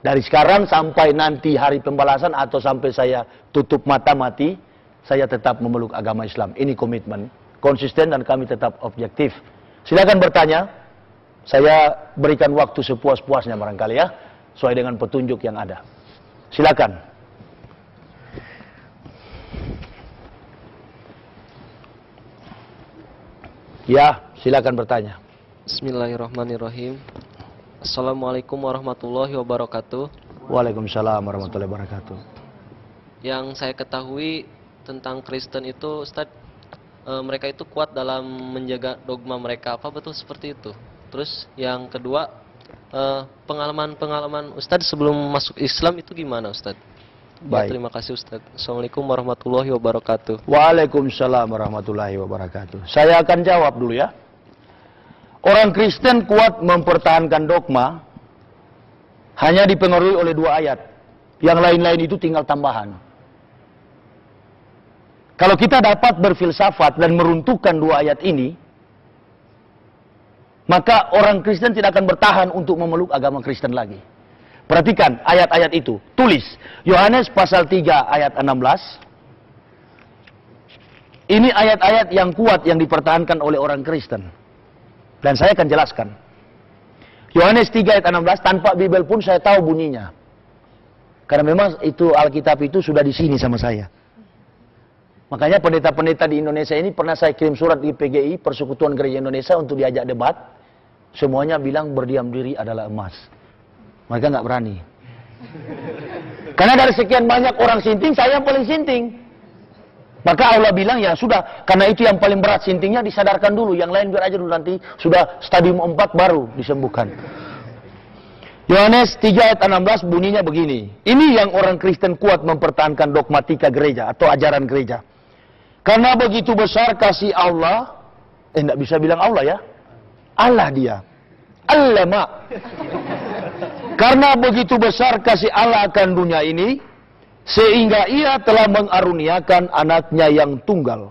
dari sekarang sampai nanti hari pembalasan atau sampai saya tutup mata mati, saya tetap memeluk agama Islam. Ini komitmen, konsisten dan kami tetap objektif. Silakan bertanya, saya berikan waktu sepuas-puasnya barangkali ya, sesuai dengan petunjuk yang ada. Silakan. Ya, silakan bertanya. Bismillahirrahmanirrahim. Assalamualaikum warahmatullahi wabarakatuh. Waalaikumsalam warahmatullahi wabarakatuh. Yang saya ketahui tentang Kristen itu, Ustadz, mereka itu kuat dalam menjaga dogma mereka. Apa betul seperti itu? Terus yang kedua, pengalaman Ustadz sebelum masuk Islam itu gimana, Ustadz? Baik. Ya, terima kasih, Ustadz. Assalamualaikum warahmatullahi wabarakatuh. Waalaikumsalam warahmatullahi wabarakatuh. Saya akan jawab dulu ya. Orang Kristen kuat mempertahankan dogma hanya dipengaruhi oleh 2 ayat. Yang lain-lain itu tinggal tambahan. Kalau kita dapat berfilsafat dan meruntuhkan 2 ayat ini, maka orang Kristen tidak akan bertahan untuk memeluk agama Kristen lagi. Perhatikan ayat-ayat itu. Tulis. Yohanes pasal 3 ayat 16. Ini ayat-ayat yang kuat yang dipertahankan oleh orang Kristen. Dan saya akan jelaskan. Yohanes 3 ayat 16, tanpa Bible pun saya tahu bunyinya. Karena memang itu Alkitab itu sudah di sini sama saya. Makanya pendeta-pendeta di Indonesia ini pernah saya kirim surat di PGI, Persekutuan Gereja Indonesia, untuk diajak debat. Semuanya bilang berdiam diri adalah emas. Mereka nggak berani. Karena dari sekian banyak orang sinting, saya yang paling sinting. Maka Allah bilang, ya sudah, karena itu yang paling berat sintingnya disadarkan dulu. Yang lain biar aja dulu, nanti sudah stadium 4 baru disembuhkan. Yohanes 3 ayat 16 bunyinya begini. Ini yang orang Kristen kuat mempertahankan dogmatika gereja atau ajaran gereja. Karena begitu besar kasih Allah, enggak bisa bilang Allah ya. Allah dia. Allah mak. Karena begitu besar kasih Allah akan dunia ini, sehingga ia telah mengaruniakan anaknya yang tunggal,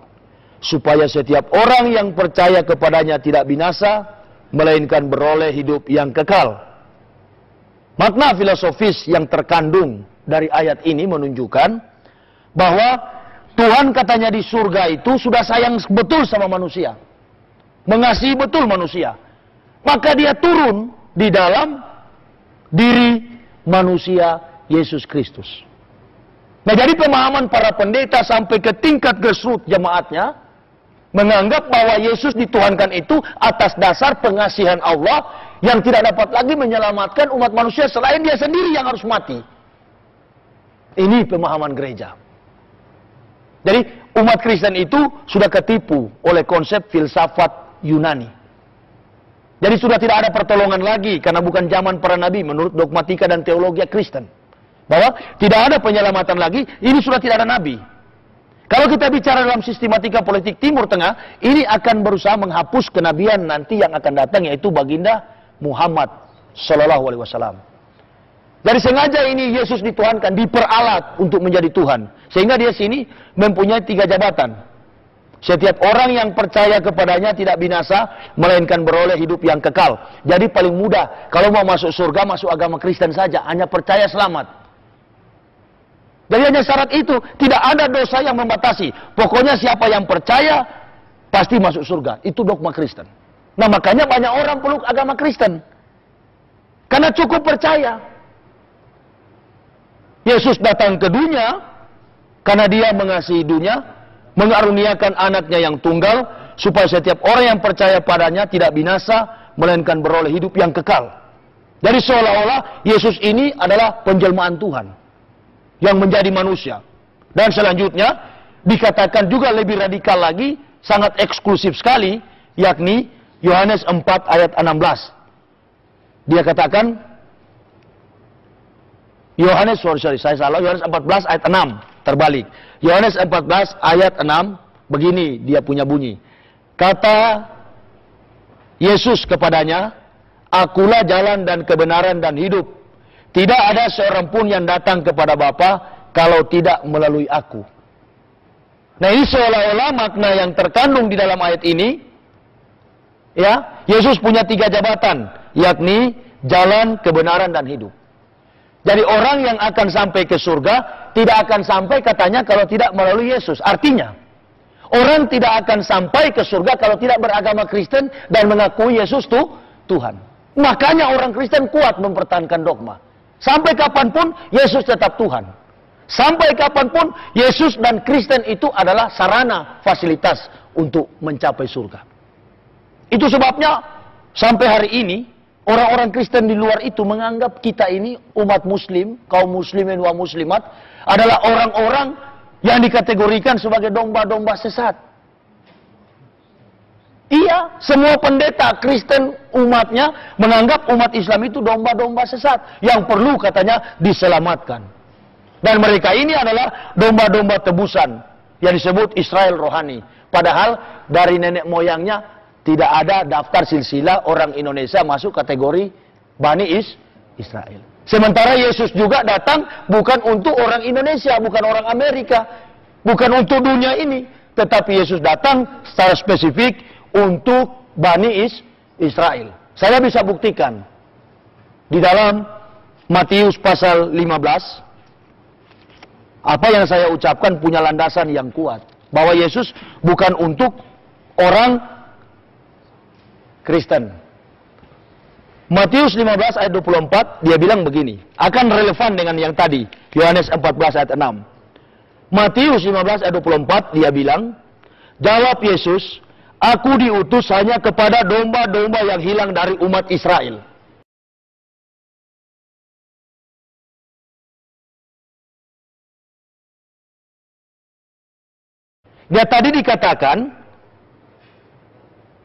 supaya setiap orang yang percaya kepadanya tidak binasa, melainkan beroleh hidup yang kekal. Makna filosofis yang terkandung dari ayat ini menunjukkan bahwa Tuhan katanya di surga itu sudah sayang betul sama manusia, mengasihi betul manusia. Maka dia turun di dalam diri manusia Yesus Kristus. Nah, jadi pemahaman para pendeta sampai ke tingkat grassroots jemaatnya menganggap bahwa Yesus dituhankan itu atas dasar pengasihan Allah yang tidak dapat lagi menyelamatkan umat manusia selain dia sendiri yang harus mati. Ini pemahaman gereja. Jadi umat Kristen itu sudah ketipu oleh konsep filsafat Yunani. Jadi sudah tidak ada pertolongan lagi karena bukan zaman para nabi menurut dogmatika dan teologi Kristen. Bahwa tidak ada penyelamatan lagi, ini sudah tidak ada nabi. Kalau kita bicara dalam sistematika politik Timur Tengah, ini akan berusaha menghapus kenabian nanti yang akan datang, yaitu baginda Muhammad Sallallahu Alaihi Wasallam. Jadi sengaja ini Yesus dituhankan, diperalat untuk menjadi Tuhan. Sehingga dia sini mempunyai 3 jabatan. Setiap orang yang percaya kepadanya tidak binasa, melainkan beroleh hidup yang kekal. Jadi paling mudah, kalau mau masuk surga, masuk agama Kristen saja, hanya percaya selamat. Jadi hanya syarat itu, tidak ada dosa yang membatasi. Pokoknya siapa yang percaya, pasti masuk surga. Itu dogma Kristen. Nah makanya banyak orang peluk agama Kristen. Karena cukup percaya. Yesus datang ke dunia, karena dia mengasihi dunia, mengaruniakan anaknya yang tunggal, supaya setiap orang yang percaya padanya tidak binasa, melainkan beroleh hidup yang kekal. Jadi seolah-olah Yesus ini adalah penjelmaan Tuhan, yang menjadi manusia. Dan selanjutnya, dikatakan juga lebih radikal lagi, sangat eksklusif sekali, yakni Yohanes 4 ayat 16. Dia katakan, Yohanes 14 ayat 6. Terbalik. Yohanes 14 ayat 6, begini dia punya bunyi. Kata Yesus kepadanya, Akulah jalan dan kebenaran dan hidup. Tidak ada seorang pun yang datang kepada Bapa kalau tidak melalui aku. Nah ini seolah-olah makna yang terkandung di dalam ayat ini, ya, Yesus punya 3 jabatan, yakni jalan, kebenaran, dan hidup. Jadi orang yang akan sampai ke surga tidak akan sampai katanya kalau tidak melalui Yesus. Artinya, orang tidak akan sampai ke surga kalau tidak beragama Kristen dan mengakui Yesus itu Tuhan. Makanya orang Kristen kuat mempertahankan dogma. Sampai kapanpun Yesus tetap Tuhan. Sampai kapanpun Yesus dan Kristen itu adalah sarana, fasilitas untuk mencapai surga. Itu sebabnya sampai hari ini orang-orang Kristen di luar itu menganggap kita ini umat muslim, kaum muslimin wa muslimat, adalah orang-orang yang dikategorikan sebagai domba-domba sesat. Iya, semua pendeta Kristen umatnya menganggap umat Islam itu domba-domba sesat yang perlu katanya diselamatkan. Dan mereka ini adalah domba-domba tebusan yang disebut Israel rohani. Padahal dari nenek moyangnya tidak ada daftar silsilah orang Indonesia masuk kategori Bani Israel. Sementara Yesus juga datang bukan untuk orang Indonesia, bukan orang Amerika, bukan untuk dunia ini. Tetapi Yesus datang secara spesifik untuk Bani Israel. Saya bisa buktikan di dalam Matius pasal 15, apa yang saya ucapkan punya landasan yang kuat. Bahwa Yesus bukan untuk orang Kristen. Matius 15 ayat 24 dia bilang begini, akan relevan dengan yang tadi, Yohanes 14 ayat 6. Matius 15 ayat 24 dia bilang, jawab Yesus, Aku diutus hanya kepada domba-domba yang hilang dari umat Israel. Dia tadi dikatakan,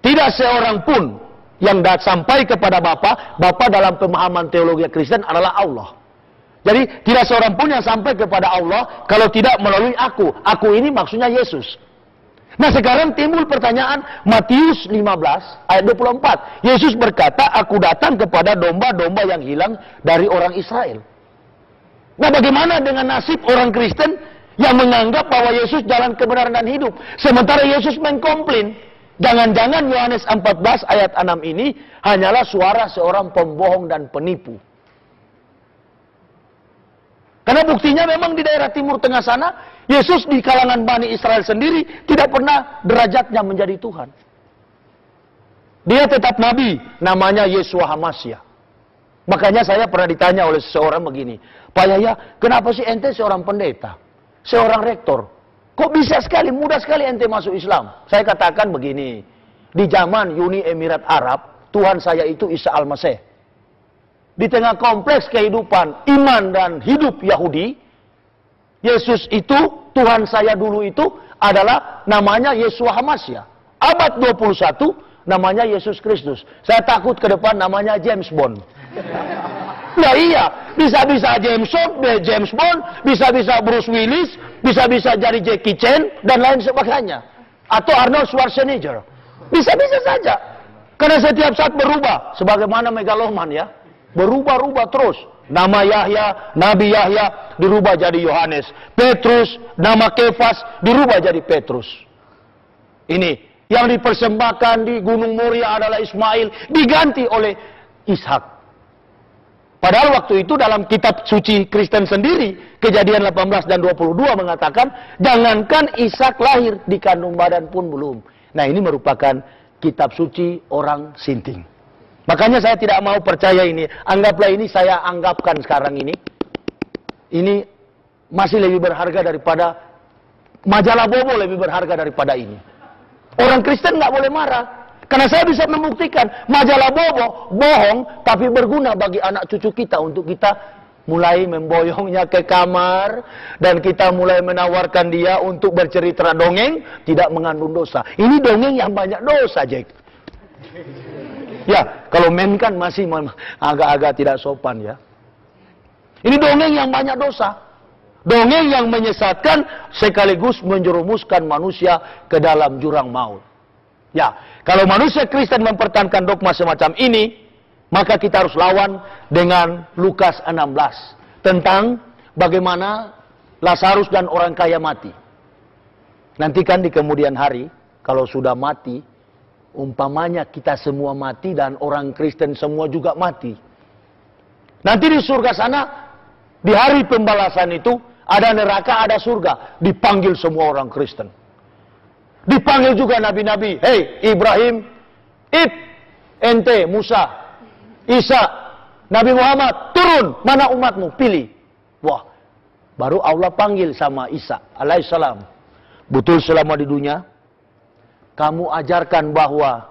tidak seorang pun yang sampai kepada Bapa dalam pemahaman teologi Kristen adalah Allah. Jadi tidak seorang pun yang sampai kepada Allah kalau tidak melalui aku. Aku ini maksudnya Yesus. Nah sekarang timbul pertanyaan, Matius 15 ayat 24. Yesus berkata, aku datang kepada domba-domba yang hilang dari orang Israel. Nah bagaimana dengan nasib orang Kristen yang menganggap bahwa Yesus jalan kebenaran dan hidup? Sementara Yesus mengkomplain, jangan-jangan Yohanes 14 ayat 6 ini hanyalah suara seorang pembohong dan penipu. Karena buktinya memang di daerah Timur Tengah sana, Yesus di kalangan Bani Israel sendiri tidak pernah derajatnya menjadi Tuhan. Dia tetap Nabi, namanya Yeshua HaMashiach. Makanya saya pernah ditanya oleh seseorang begini, Pak Yahya, kenapa sih ente seorang pendeta, seorang rektor, Kok bisa sekali, mudah sekali ente masuk Islam? Saya katakan begini, di zaman Uni Emirat Arab, Tuhan saya itu Isa Al-Masih. Di tengah kompleks kehidupan iman dan hidup Yahudi, Yesus itu, Tuhan saya dulu itu adalah namanya Yeshua Hamasya. Abad 21, namanya Yesus Kristus. Saya takut ke depan namanya James Bond. Nah iya, bisa-bisa James Bond, bisa-bisa Bruce Willis, bisa-bisa jadi Jackie Chan, dan lain sebagainya. Atau Arnold Schwarzenegger. Bisa-bisa saja. Karena setiap saat berubah. Sebagaimana megaloman ya. Berubah-ubah terus. Nama Yahya, Nabi Yahya, dirubah jadi Yohanes. Petrus, nama Kefas, dirubah jadi Petrus. Ini, yang dipersembahkan di Gunung Moria adalah Ismail, diganti oleh Ishak. Padahal waktu itu dalam kitab suci Kristen sendiri, Kejadian 18 dan 22 mengatakan, jangankan Ishak lahir, dikandung badan pun belum. Nah ini merupakan kitab suci orang Sinting. Makanya saya tidak mau percaya ini. Anggaplah ini saya anggapkan sekarang ini. Ini masih lebih berharga daripada majalah Bobo, lebih berharga daripada ini. Orang Kristen nggak boleh marah. Karena saya bisa membuktikan majalah Bobo bohong, tapi berguna bagi anak cucu kita untuk kita mulai memboyongnya ke kamar dan kita mulai menawarkan dia untuk bercerita dongeng tidak mengandung dosa. Ini dongeng yang banyak dosa, Jack. Ya, kalau mem kan masih agak-agak tidak sopan ya. Ini dongeng yang banyak dosa. Dongeng yang menyesatkan sekaligus menjerumuskan manusia ke dalam jurang maut. Ya, kalau manusia Kristen mempertahankan dogma semacam ini, maka kita harus lawan dengan Lukas 16 tentang bagaimana Lazarus dan orang kaya mati. Nanti kan di kemudian hari, kalau sudah mati, umpamanya kita semua mati dan orang Kristen semua juga mati. Nanti di surga sana, di hari pembalasan itu, ada neraka, ada surga. Dipanggil semua orang Kristen. Dipanggil juga nabi-nabi. Hei Ibrahim, ente, Musa, Isa, Nabi Muhammad, turun, mana umatmu, pilih. Wah, baru Allah panggil sama Isa alaihissalam. Betul selama di dunia, kamu ajarkan bahwa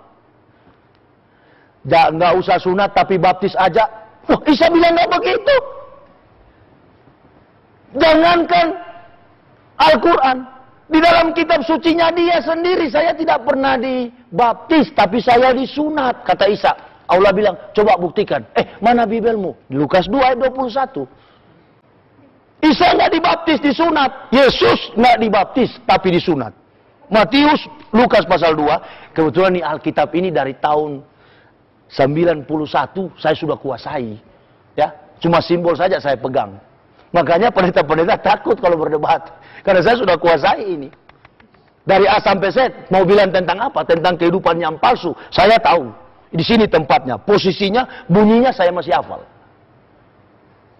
nggak usah sunat tapi baptis aja. Wah, Isa bilang nggak begitu. Jangankan Al-Quran, di dalam kitab sucinya dia sendiri, saya tidak pernah dibaptis tapi saya disunat, kata Isa. Allah bilang, coba buktikan. Mana Bibelmu? Lukas 2 ayat 21. Isa nggak dibaptis, disunat. Yesus nggak dibaptis tapi disunat. Matius, Lukas pasal 2. Kebetulan nih Alkitab ini dari tahun 91 saya sudah kuasai. Ya, cuma simbol saja saya pegang. Makanya pendeta-pendeta takut kalau berdebat. Karena saya sudah kuasai ini. Dari A sampai Z, mau bilang tentang apa? Tentang kehidupan yang palsu. Saya tahu. Di sini tempatnya, posisinya, bunyinya saya masih hafal.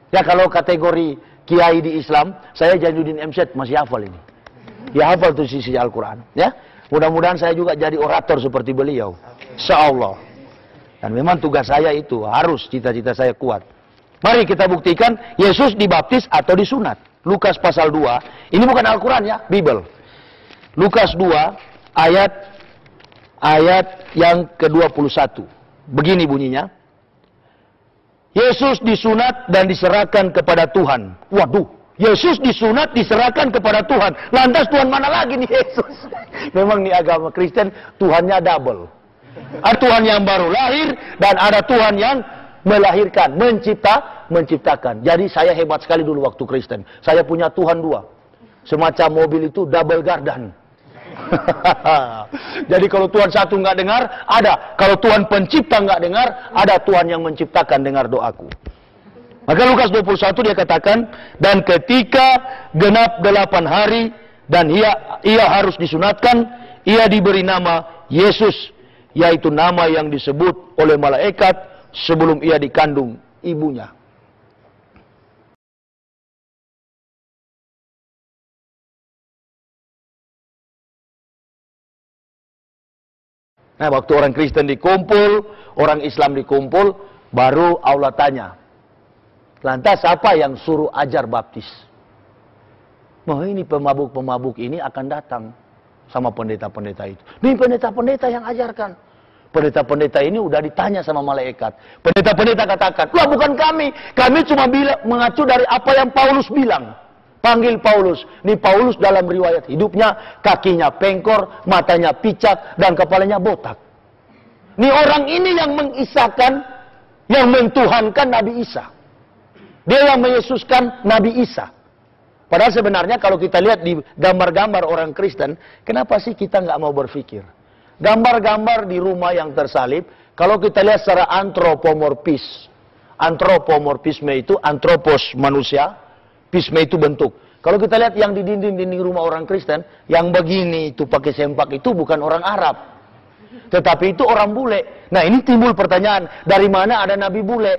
Ya kalau kategori kiai di Islam, saya Jainuddin MZ masih hafal ini. Ya hafal tuh sisi Al-Quran. Ya, mudah-mudahan saya juga jadi orator seperti beliau. Insyaallah. Dan memang tugas saya itu harus cita-cita saya kuat. Mari kita buktikan Yesus dibaptis atau disunat. Lukas pasal 2. Ini bukan Al-Quran ya, Bible. Lukas 2 ayat yang ke-21. Begini bunyinya. Yesus disunat dan diserahkan kepada Tuhan. Waduh, Yesus disunat diserahkan kepada Tuhan. Lantas Tuhan mana lagi nih Yesus? Memang nih agama Kristen Tuhannya double. Ada Tuhan yang baru lahir dan ada Tuhan yang melahirkan, menciptakan. Jadi saya hebat sekali dulu waktu Kristen. Saya punya Tuhan dua. Semacam mobil itu double gardan. Jadi kalau Tuhan satu nggak dengar, ada. Kalau Tuhan pencipta nggak dengar, ada Tuhan yang menciptakan dengar doaku. Maka Lukas 21 dia katakan, dan ketika genap 8 hari dan ia harus disunatkan, ia diberi nama Yesus, yaitu nama yang disebut oleh malaikat sebelum ia dikandung ibunya. Nah, waktu orang Kristen dikumpul, orang Islam dikumpul, baru Allah tanya, lantas siapa yang suruh ajar baptis? Oh, ini pemabuk-pemabuk ini akan datang sama pendeta-pendeta itu. Ini pendeta-pendeta yang ajarkan. Pendeta-pendeta ini udah ditanya sama malaikat. Pendeta-pendeta katakan, "Lah bukan kami. Kami cuma mengacu dari apa yang Paulus bilang." Panggil Paulus. Ini Paulus dalam riwayat hidupnya, kakinya pengkor, matanya picak, dan kepalanya botak. Ini orang ini yang mengisahkan, yang mentuhankan Nabi Isa. Dia yang meyesuskan Nabi Isa. Padahal sebenarnya kalau kita lihat di gambar-gambar orang Kristen, kenapa sih kita nggak mau berpikir? Gambar-gambar di rumah yang tersalib, kalau kita lihat secara antropomorfis. Antropomorfisme itu antropos manusia, pisme itu bentuk. Kalau kita lihat yang di dinding-dinding rumah orang Kristen, yang begini itu pakai sempak itu bukan orang Arab. Tetapi itu orang bule. Nah ini timbul pertanyaan, dari mana ada Nabi bule?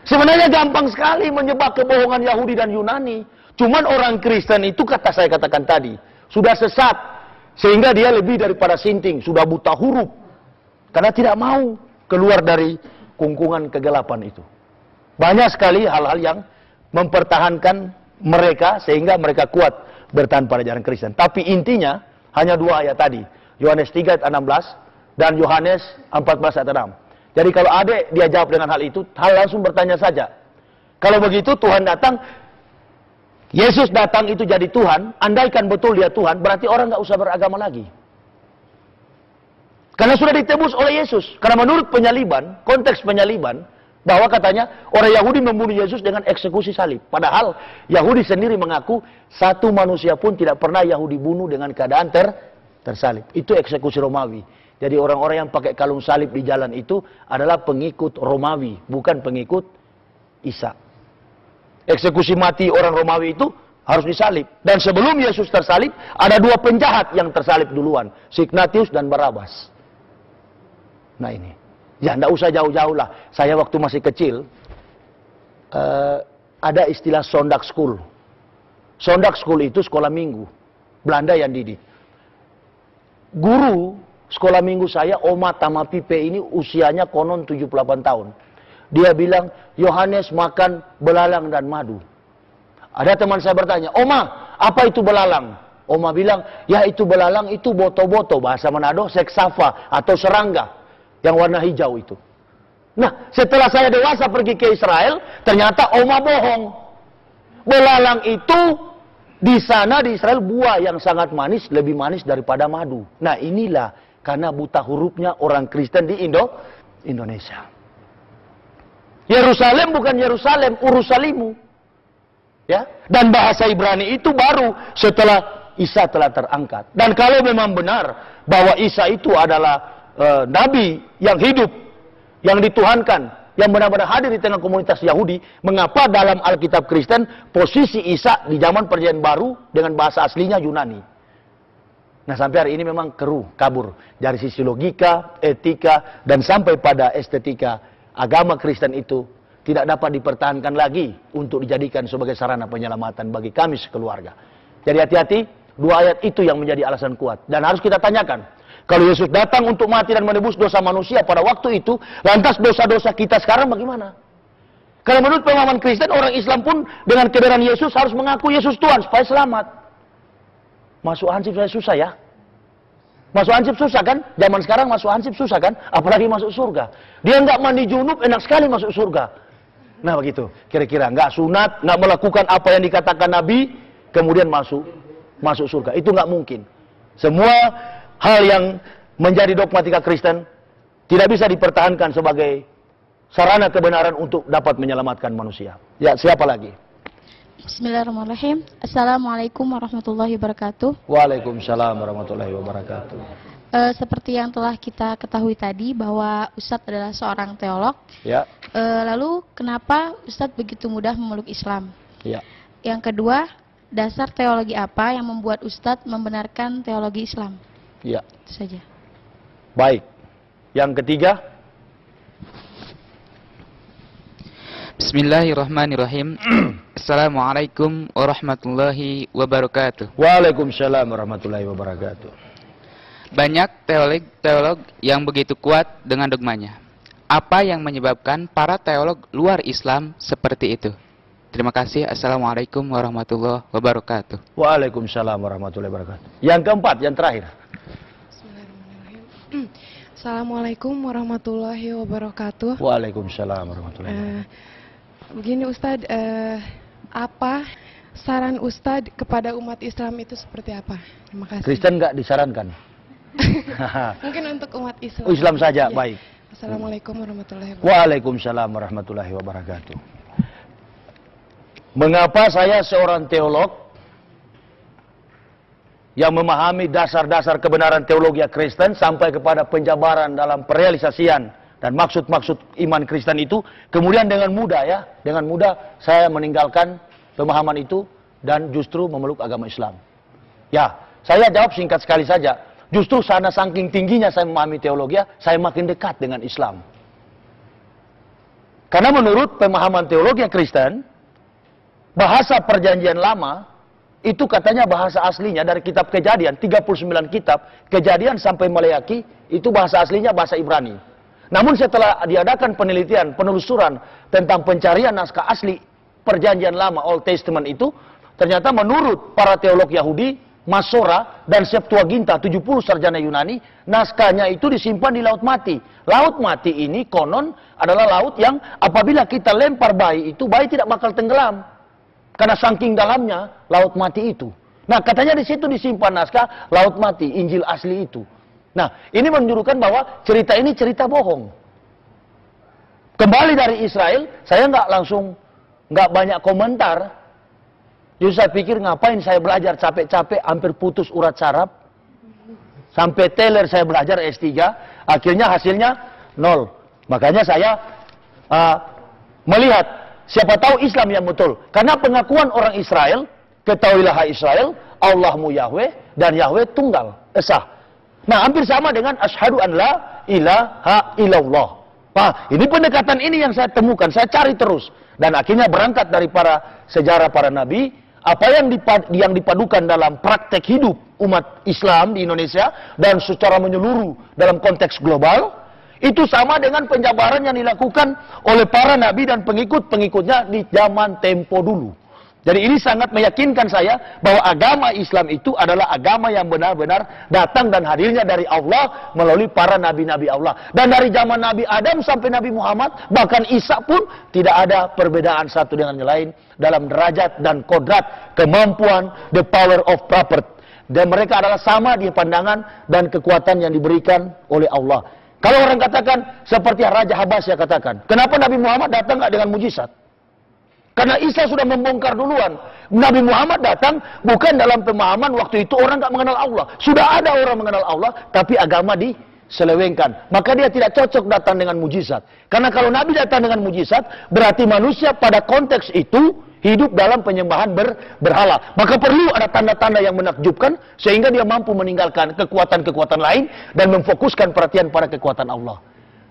Sebenarnya gampang sekali menjebak kebohongan Yahudi dan Yunani. Cuman orang Kristen itu, saya katakan tadi, sudah sesat. Sehingga dia lebih daripada sinting, sudah buta huruf. Karena tidak mau keluar dari kungkungan kegelapan itu. Banyak sekali hal-hal yang mempertahankan mereka sehingga mereka kuat bertahan pada ajaran Kristen. Tapi intinya hanya dua ayat tadi. Yohanes 3 ayat 16 dan Yohanes 14 ayat 6. Jadi kalau adik dia jawab dengan hal itu, hal langsung bertanya saja. Kalau begitu Tuhan datang, Yesus datang itu jadi Tuhan, andaikan betul dia Tuhan, berarti orang nggak usah beragama lagi. Karena sudah ditebus oleh Yesus. Karena menurut penyaliban, konteks penyaliban, bahwa katanya orang Yahudi membunuh Yesus dengan eksekusi salib. Padahal Yahudi sendiri mengaku satu manusia pun tidak pernah Yahudi bunuh dengan keadaan tersalib. Itu eksekusi Romawi. Jadi orang-orang yang pakai kalung salib di jalan itu adalah pengikut Romawi, bukan pengikut Isa. Eksekusi mati orang Romawi itu harus disalib. Dan sebelum Yesus tersalib, ada dua penjahat yang tersalib duluan. Signatius dan Barabas. Nah ini. Ya, enggak usah jauh-jauh lah. Saya waktu masih kecil, ada istilah Sondag School. Sondag School itu sekolah minggu. Belanda yang didik. Guru sekolah minggu saya, Oma Tamapipe ini usianya konon 78 tahun. Dia bilang, Yohanes makan belalang dan madu. Ada teman saya bertanya, Oma, apa itu belalang? Oma bilang, ya itu belalang itu boto-boto, bahasa Manado, seksava atau serangga. Yang warna hijau itu. Nah, setelah saya dewasa pergi ke Israel, ternyata Oma bohong. Belalang itu di sana di Israel buah yang sangat manis, lebih manis daripada madu. Nah, inilah karena buta hurufnya orang Kristen di Indonesia. Yerusalem bukan Yerusalem, Urusalimu. Ya, dan bahasa Ibrani itu baru setelah Isa telah terangkat. Dan kalau memang benar bahwa Isa itu adalah Nabi yang hidup, yang dituhankan, yang benar-benar hadir di tengah komunitas Yahudi, mengapa dalam Alkitab Kristen posisi Isa di zaman Perjanjian Baru dengan bahasa aslinya Yunani? Nah sampai hari ini memang kabur dari sisi logika, etika, dan sampai pada estetika agama Kristen itu tidak dapat dipertahankan lagi untuk dijadikan sebagai sarana penyelamatan bagi kami sekeluarga. Jadi hati-hati, dua ayat itu yang menjadi alasan kuat. Dan harus kita tanyakan, kalau Yesus datang untuk mati dan menebus dosa manusia pada waktu itu, lantas dosa-dosa kita sekarang bagaimana? Kalau menurut pemahaman Kristen, orang Islam pun dengan kebenaran Yesus harus mengaku Yesus Tuhan supaya selamat. Masuk hansip saya susah ya. Masuk hansip susah kan? Zaman sekarang masuk hansip susah kan? Apalagi masuk surga. Dia nggak mandi junub, enak sekali masuk surga. Nah begitu, kira-kira nggak sunat, nggak melakukan apa yang dikatakan Nabi, kemudian masuk surga. Itu nggak mungkin. Semua hal yang menjadi dogmatika Kristen tidak bisa dipertahankan sebagai sarana kebenaran untuk dapat menyelamatkan manusia. Ya, siapa lagi? Bismillahirrahmanirrahim. Assalamualaikum warahmatullahi wabarakatuh. Waalaikumsalam warahmatullahi wabarakatuh. Seperti yang telah kita ketahui tadi bahwa Ustadz adalah seorang teolog. Ya. Lalu kenapa Ustadz begitu mudah memeluk Islam? Ya. Yang kedua, dasar teologi apa yang membuat Ustadz membenarkan teologi Islam? Ya. Itu saja. Baik. Yang ketiga. Bismillahirrahmanirrahim. Assalamualaikum warahmatullahi wabarakatuh. Waalaikumsalam warahmatullahi wabarakatuh. Banyak teolog yang begitu kuat dengan dogmanya. Apa yang menyebabkan para teolog luar Islam seperti itu? Terima kasih. Assalamualaikum warahmatullahi wabarakatuh. Waalaikumsalam warahmatullahi wabarakatuh. Yang keempat, yang terakhir. Bismillahirrahmanirrahim. Assalamualaikum warahmatullahi wabarakatuh. Waalaikumsalam warahmatullahi wabarakatuh. Begini Ustadz, apa saran Ustadz kepada umat Islam itu seperti apa? Terima kasih. Kristen nggak disarankan? Mungkin untuk umat Islam. Islam saja, Ya. baik. Assalamualaikum warahmatullahi wabarakatuh. Waalaikumsalam warahmatullahi wabarakatuh. Mengapa saya seorang teolog yang memahami dasar-dasar kebenaran teologi Kristen sampai kepada penjabaran dalam perealisasian dan maksud-maksud iman Kristen itu, kemudian dengan mudah saya meninggalkan pemahaman itu dan justru memeluk agama Islam. Ya, saya jawab singkat sekali saja. Justru sana saking tingginya saya memahami teologi, saya makin dekat dengan Islam. Karena menurut pemahaman teologi Kristen, bahasa perjanjian lama, itu katanya bahasa aslinya dari kitab Kejadian, 39 kitab, Kejadian sampai Maleaki, itu bahasa aslinya bahasa Ibrani. Namun setelah diadakan penelitian, penelusuran tentang pencarian naskah asli perjanjian lama, Old Testament itu, ternyata menurut para teolog Yahudi, Masora dan Septuaginta 70 sarjana Yunani, naskahnya itu disimpan di Laut Mati. Laut Mati ini konon adalah laut yang apabila kita lempar bayi itu, bayi tidak bakal tenggelam. Karena saking dalamnya Laut Mati itu. Nah, katanya di situ disimpan naskah Laut Mati, Injil asli itu. Nah, ini menunjukkan bahwa cerita ini cerita bohong. Kembali dari Israel, saya nggak banyak komentar. Justru saya pikir ngapain saya belajar capek-capek, hampir putus urat saraf. Sampai teler saya belajar S3, akhirnya hasilnya 0. Makanya saya melihat, siapa tahu Islam yang betul. Karena pengakuan orang Israel, ketahuilah hai Israel, Allahmu Yahweh, dan Yahweh tunggal, esa. Nah, hampir sama dengan asyhadu an la ilaha illallah. Nah, ini pendekatan ini yang saya temukan, saya cari terus. Dan akhirnya berangkat dari para sejarah para nabi, apa yang dipadukan dalam praktek hidup umat Islam di Indonesia dan secara menyeluruh dalam konteks global, itu sama dengan penjabaran yang dilakukan oleh para nabi dan pengikut-pengikutnya di zaman tempo dulu. Jadi ini sangat meyakinkan saya bahwa agama Islam itu adalah agama yang benar-benar datang dan hadirnya dari Allah melalui para nabi-nabi Allah. Dan dari zaman Nabi Adam sampai Nabi Muhammad, bahkan Isa pun tidak ada perbedaan satu dengan yang lain dalam derajat dan kodrat, kemampuan, the power of property. Dan mereka adalah sama di pandangan dan kekuatan yang diberikan oleh Allah. Kalau orang katakan seperti Raja Habasya katakan, kenapa Nabi Muhammad datang nggak dengan mujizat? Karena Isa sudah membongkar duluan. Nabi Muhammad datang bukan dalam pemahaman waktu itu orang nggak mengenal Allah. Sudah ada orang mengenal Allah, tapi agama diselewengkan. Maka dia tidak cocok datang dengan mujizat. Karena kalau Nabi datang dengan mujizat, berarti manusia pada konteks itu hidup dalam penyembahan berhala. Maka perlu ada tanda-tanda yang menakjubkan, sehingga dia mampu meninggalkan kekuatan-kekuatan lain dan memfokuskan perhatian pada kekuatan Allah.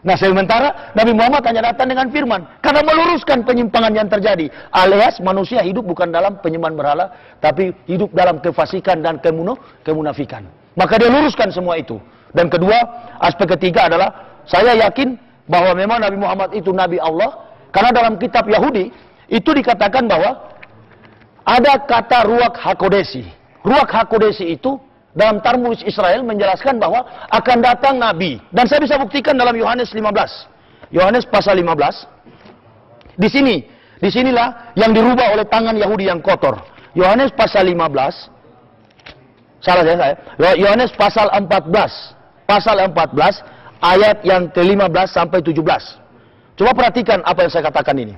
Nah, sementara Nabi Muhammad hanya datang dengan firman karena meluruskan penyimpangan yang terjadi, alias manusia hidup bukan dalam penyembahan berhala, tapi hidup dalam kefasikan dan kemunafikan. Maka dia luruskan semua itu. Dan kedua, aspek ketiga adalah saya yakin bahwa memang Nabi Muhammad itu Nabi Allah, karena dalam kitab Yahudi itu dikatakan bahwa ada kata Ruach HaKodesi. Ruach HaKodesi itu dalam Talmud Israel menjelaskan bahwa akan datang Nabi. Dan saya bisa buktikan dalam Yohanes 15. Yohanes pasal 15. Disinilah yang dirubah oleh tangan Yahudi yang kotor. Yohanes pasal 15. Salah saya. Yohanes pasal 14. Pasal 14 ayat yang ke-15 sampai 17. Coba perhatikan apa yang saya katakan ini.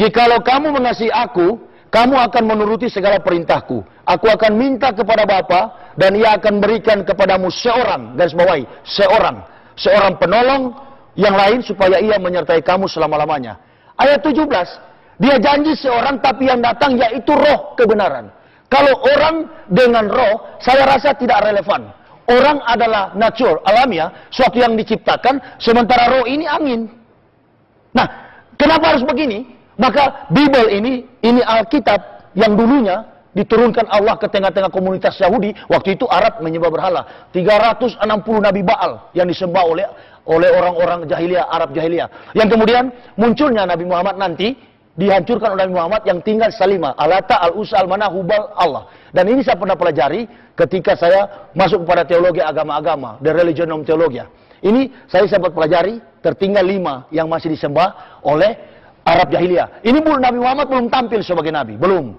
Jikalau kamu mengasihi aku, kamu akan menuruti segala perintahku. Aku akan minta kepada Bapa dan Ia akan berikan kepadamu seorang, garis bawahi, seorang penolong yang lain supaya Ia menyertai kamu selama-lamanya. Ayat 17, dia janji seorang tapi yang datang yaitu roh kebenaran. Kalau orang dengan roh, saya rasa tidak relevan. Orang adalah nature, alamiah, suatu yang diciptakan, sementara roh ini angin. Nah, kenapa harus begini? Maka Bible ini Alkitab yang dulunya diturunkan Allah ke tengah-tengah komunitas Yahudi. Waktu itu Arab menyembah berhala. 360 Nabi Baal yang disembah oleh orang-orang jahiliyah, Arab jahiliyah. Yang kemudian munculnya Nabi Muhammad nanti dihancurkan oleh Nabi Muhammad yang tinggal Salimah, Alata, Al-Usa, Al-Manah, Hubal, Allah. Dan ini saya pernah pelajari ketika saya masuk kepada teologi agama-agama, the religion of theologia. Ini saya sempat pelajari, tertinggal 5 yang masih disembah oleh Arab Jahiliyah. Ini Nabi Muhammad belum tampil sebagai Nabi, belum.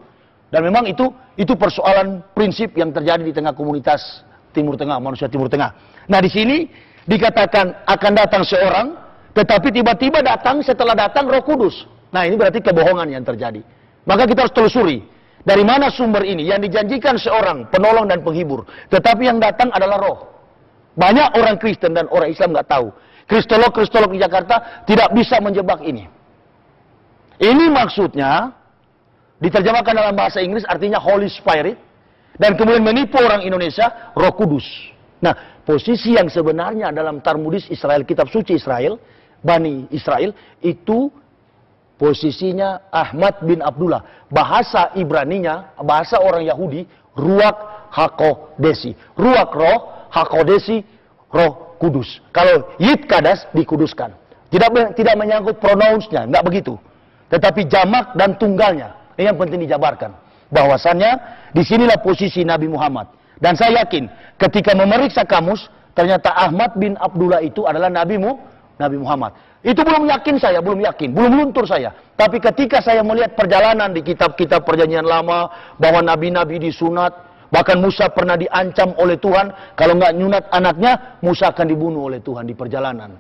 Dan memang itu persoalan prinsip yang terjadi di tengah komunitas Timur Tengah, manusia Timur Tengah. Nah di sini dikatakan akan datang seorang, tetapi tiba-tiba datang, setelah datang Roh Kudus. Nah ini berarti kebohongan yang terjadi. Maka kita harus telusuri. Dari mana sumber ini? Yang dijanjikan seorang penolong dan penghibur. Tetapi yang datang adalah roh. Banyak orang Kristen dan orang Islam nggak tahu. Kristolog di Jakarta tidak bisa menjebak ini. Ini maksudnya, diterjemahkan dalam bahasa Inggris artinya Holy Spirit. Dan kemudian menipu orang Indonesia, Roh Kudus. Nah, posisi yang sebenarnya dalam Talmudis Israel, kitab suci Israel, Bani Israel, itu posisinya Ahmad bin Abdullah. Bahasa Ibraninya, bahasa orang Yahudi, Ruach HaKodesi. Ruach roh, HaKodesi Roh Kudus. Kalau Yid Kadas dikuduskan. Tidak menyangkut pronounsnya, enggak begitu. Tetapi jamak dan tunggalnya. Ini yang penting dijabarkan. Bahwasannya disinilah posisi Nabi Muhammad. Dan saya yakin ketika memeriksa kamus, ternyata Ahmad bin Abdullah itu adalah Nabi Muhammad. Itu belum yakin saya, belum luntur saya. Tapi ketika saya melihat perjalanan di kitab-kitab perjanjian lama, bahwa nabi-nabi disunat, bahkan Musa pernah diancam oleh Tuhan, kalau nggak nyunat anaknya, Musa akan dibunuh oleh Tuhan di perjalanan.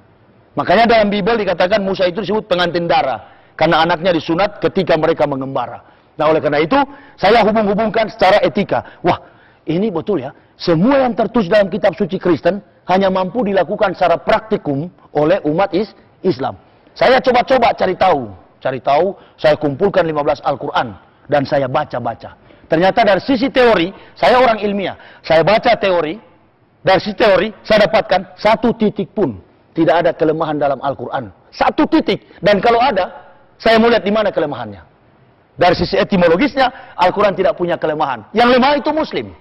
Makanya dalam Bible dikatakan Musa itu disebut pengantin darah, karena anaknya disunat ketika mereka mengembara. Nah oleh karena itu, saya hubung-hubungkan secara etika. Wah, ini betul ya, semua yang tertulis dalam kitab suci Kristen hanya mampu dilakukan secara praktikum oleh umat Islam. Saya coba-coba cari tahu, saya kumpulkan 15 Al-Quran dan saya baca-baca. Ternyata dari sisi teori, saya orang ilmiah, saya baca teori, dari sisi teori saya dapatkan 1 titik pun tidak ada kelemahan dalam Al-Quran. 1 titik, dan kalau ada, saya mau lihat di mana kelemahannya. Dari sisi etimologisnya, Al-Quran tidak punya kelemahan. Yang lemah itu Muslim.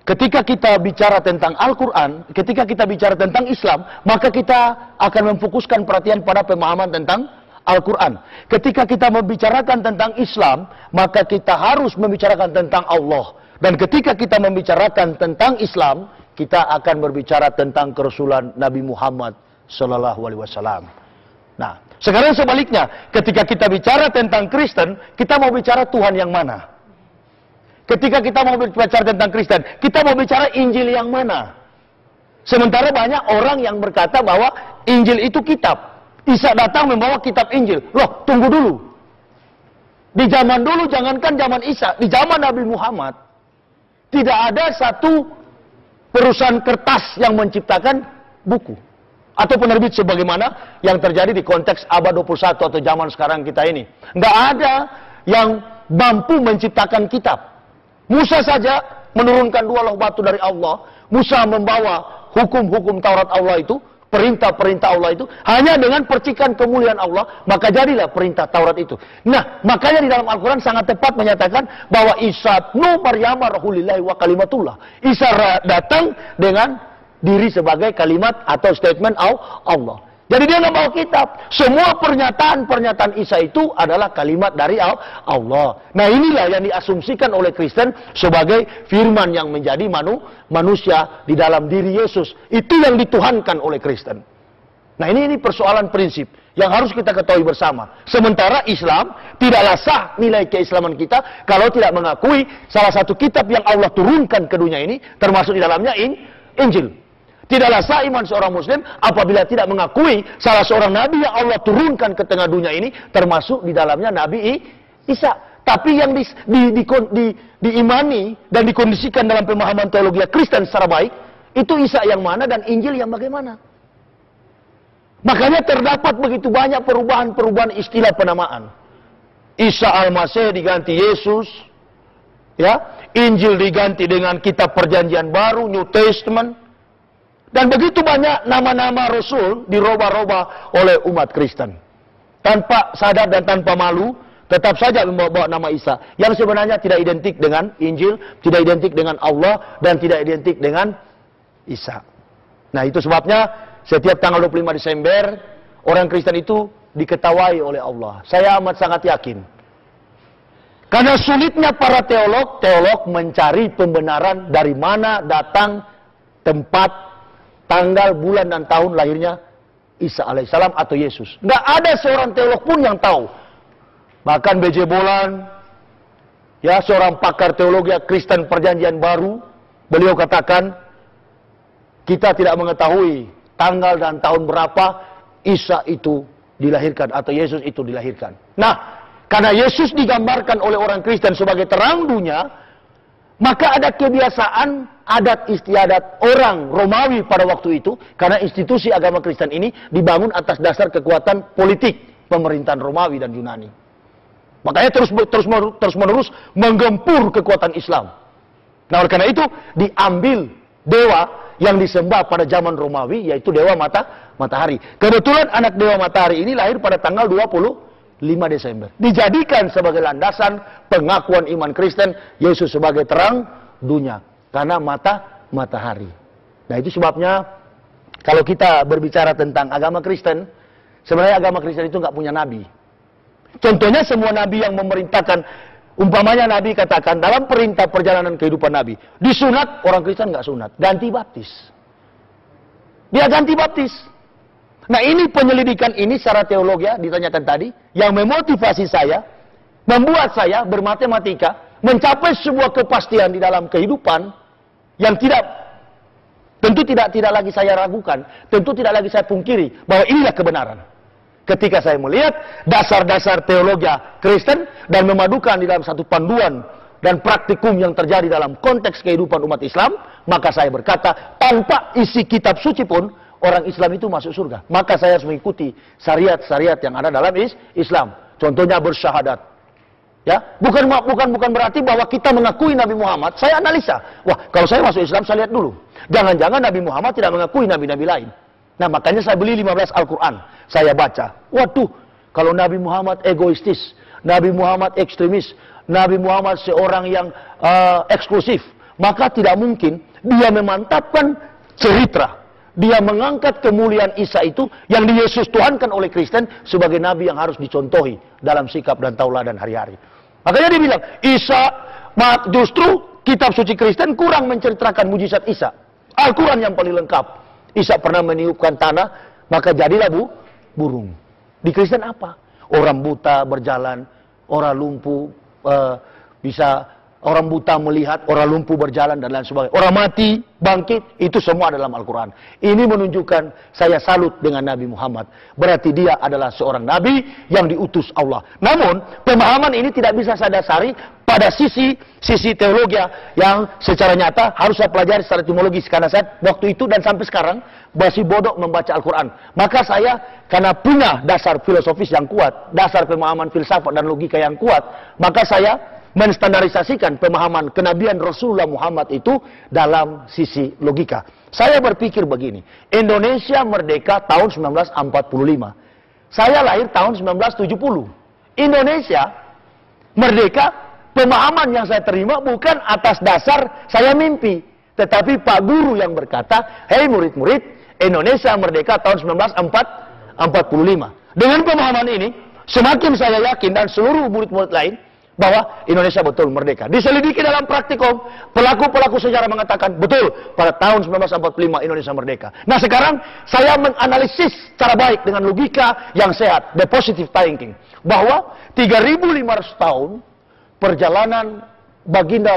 Ketika kita bicara tentang Al-Quran, ketika kita bicara tentang Islam, maka kita akan memfokuskan perhatian pada pemahaman tentang Al-Quran. Ketika kita membicarakan tentang Islam, maka kita harus membicarakan tentang Allah. Dan ketika kita membicarakan tentang Islam, kita akan berbicara tentang kerasulan Nabi Muhammad Sallallahu Alaihi Wasallam. Nah, sekarang sebaliknya, ketika kita bicara tentang Kristen, kita mau bicara Tuhan yang mana? Ketika kita mau bicara tentang Kristen, kita mau bicara Injil yang mana? Sementara banyak orang yang berkata bahwa Injil itu kitab. Isa datang membawa kitab Injil. Loh, tunggu dulu. Di zaman dulu, jangankan zaman Isa, di zaman Nabi Muhammad, tidak ada satu perusahaan kertas yang menciptakan buku. Atau penerbit sebagaimana yang terjadi di konteks abad 21 atau zaman sekarang kita ini. Nggak ada yang mampu menciptakan kitab. Musa saja menurunkan 2 loh batu dari Allah. Musa membawa hukum-hukum Taurat Allah itu, perintah-perintah Allah itu, hanya dengan percikan kemuliaan Allah, maka jadilah perintah Taurat itu. Nah, makanya di dalam Al-Quran sangat tepat menyatakan bahwa Isa ibnu Maryam rahulillahi wa kalimatullah. Isa datang dengan diri sebagai kalimat atau statement Allah. Jadi dia nggak bawa kitab. Semua pernyataan Isa itu adalah kalimat dari Allah. Nah inilah yang diasumsikan oleh Kristen sebagai firman yang menjadi manusia di dalam diri Yesus. Itu yang dituhankan oleh Kristen. Nah ini persoalan prinsip yang harus kita ketahui bersama. Sementara Islam tidaklah sah nilai keislaman kita kalau tidak mengakui salah satu kitab yang Allah turunkan ke dunia ini, termasuk di dalamnya Injil. Tidaklah sah iman seorang Muslim apabila tidak mengakui salah seorang Nabi yang Allah turunkan ke tengah dunia ini, termasuk di dalamnya Nabi Isa. Tapi yang diimani dan dikondisikan dalam pemahaman teologi Kristen secara baik, itu Isa yang mana dan Injil yang bagaimana. Makanya terdapat begitu banyak perubahan-perubahan istilah penamaan. Isa Al-Masih diganti Yesus, ya, Injil diganti dengan kitab perjanjian baru, New Testament. Dan begitu banyak nama-nama Rasul dirubah-rubah oleh umat Kristen. Tanpa sadar dan tanpa malu, tetap saja membawa nama Isa. Yang sebenarnya tidak identik dengan Injil, tidak identik dengan Allah, dan tidak identik dengan Isa. Nah itu sebabnya setiap tanggal 25 Desember, orang Kristen itu diketahui oleh Allah. Saya amat sangat yakin. Karena sulitnya para teolog mencari pembenaran dari mana datang tempat, tanggal, bulan, dan tahun lahirnya Isa alaihissalam atau Yesus. Nggak ada seorang teolog pun yang tahu. Bahkan B.J. Bolan, ya, seorang pakar teologi Kristen Perjanjian Baru, beliau katakan, kita tidak mengetahui tanggal dan tahun berapa Isa itu dilahirkan atau Yesus itu dilahirkan. Nah, karena Yesus digambarkan oleh orang Kristen sebagai terang dunia, maka ada kebiasaan adat istiadat orang Romawi pada waktu itu, karena institusi agama Kristen ini dibangun atas dasar kekuatan politik pemerintahan Romawi dan Yunani. Makanya terus menerus menggempur kekuatan Islam. Nah, oleh karena itu diambil dewa yang disembah pada zaman Romawi, yaitu dewa matahari. Kebetulan anak dewa matahari ini lahir pada tanggal 25 Desember. Dijadikan sebagai landasan pengakuan iman Kristen Yesus sebagai terang dunia. Karena matahari. Nah, itu sebabnya kalau kita berbicara tentang agama Kristen, sebenarnya agama Kristen itu nggak punya nabi. Contohnya semua nabi yang memerintahkan, umpamanya nabi katakan dalam perintah perjalanan kehidupan nabi, disunat, orang Kristen nggak sunat, ganti baptis. Dia ganti baptis. Nah, ini penyelidikan ini secara teologi ya, ditanyakan tadi, yang memotivasi saya, membuat saya bermatematika, mencapai sebuah kepastian di dalam kehidupan, yang tentu tidak lagi saya ragukan, tentu tidak lagi saya pungkiri, bahwa inilah kebenaran. Ketika saya melihat dasar-dasar teologi Kristen, dan memadukan di dalam satu panduan, dan praktikum yang terjadi dalam konteks kehidupan umat Islam, maka saya berkata, tanpa isi kitab suci pun, orang Islam itu masuk surga. Maka saya harus mengikuti syariat-syariat yang ada dalam Islam. Contohnya bersyahadat. Ya, bukan berarti bahwa kita mengakui Nabi Muhammad. Saya analisa. Wah, kalau saya masuk Islam, saya lihat dulu. Jangan-jangan Nabi Muhammad tidak mengakui nabi-nabi lain. Nah, makanya saya beli 15 Al-Quran. Saya baca. Waduh, kalau Nabi Muhammad egoistis, Nabi Muhammad ekstremis, Nabi Muhammad seorang yang eksklusif, maka tidak mungkin dia memantapkan cerita. Dia mengangkat kemuliaan Isa itu yang Yesus Tuhankan oleh Kristen sebagai nabi yang harus dicontohi dalam sikap dan tauladan hari-hari. Makanya dia bilang, Isa, justru kitab suci Kristen kurang menceritakan mujizat Isa. Al-Quran yang paling lengkap. Isa pernah meniupkan tanah, maka jadilah burung. Di Kristen apa? Orang buta berjalan, orang lumpuh orang buta melihat, orang lumpuh berjalan, dan lain sebagainya. Orang mati, bangkit, itu semua dalam Al-Quran. Ini menunjukkan saya salut dengan Nabi Muhammad. Berarti dia adalah seorang Nabi yang diutus Allah. Namun, pemahaman ini tidak bisa saya dasari pada sisi teologi yang secara nyata harus saya pelajari secara etimologis. Karena saya waktu itu dan sampai sekarang masih bodoh membaca Al-Quran. Maka saya, karena punya dasar filosofis yang kuat, dasar pemahaman filsafat dan logika yang kuat, maka saya menstandarisasikan pemahaman kenabian Rasulullah Muhammad itu dalam sisi logika. Saya berpikir begini, Indonesia merdeka tahun 1945. Saya lahir tahun 1970. Indonesia merdeka, pemahaman yang saya terima bukan atas dasar saya mimpi, tetapi Pak Guru yang berkata, hei murid-murid, Indonesia merdeka tahun 1945. Dengan pemahaman ini, semakin saya yakin dan seluruh murid-murid lain, bahwa Indonesia betul merdeka. Diselidiki dalam praktikum, pelaku-pelaku sejarah mengatakan, betul, pada tahun 1945 Indonesia merdeka. Nah, sekarang saya menganalisis secara baik dengan logika yang sehat, the positive thinking, bahwa 3.500 tahun perjalanan baginda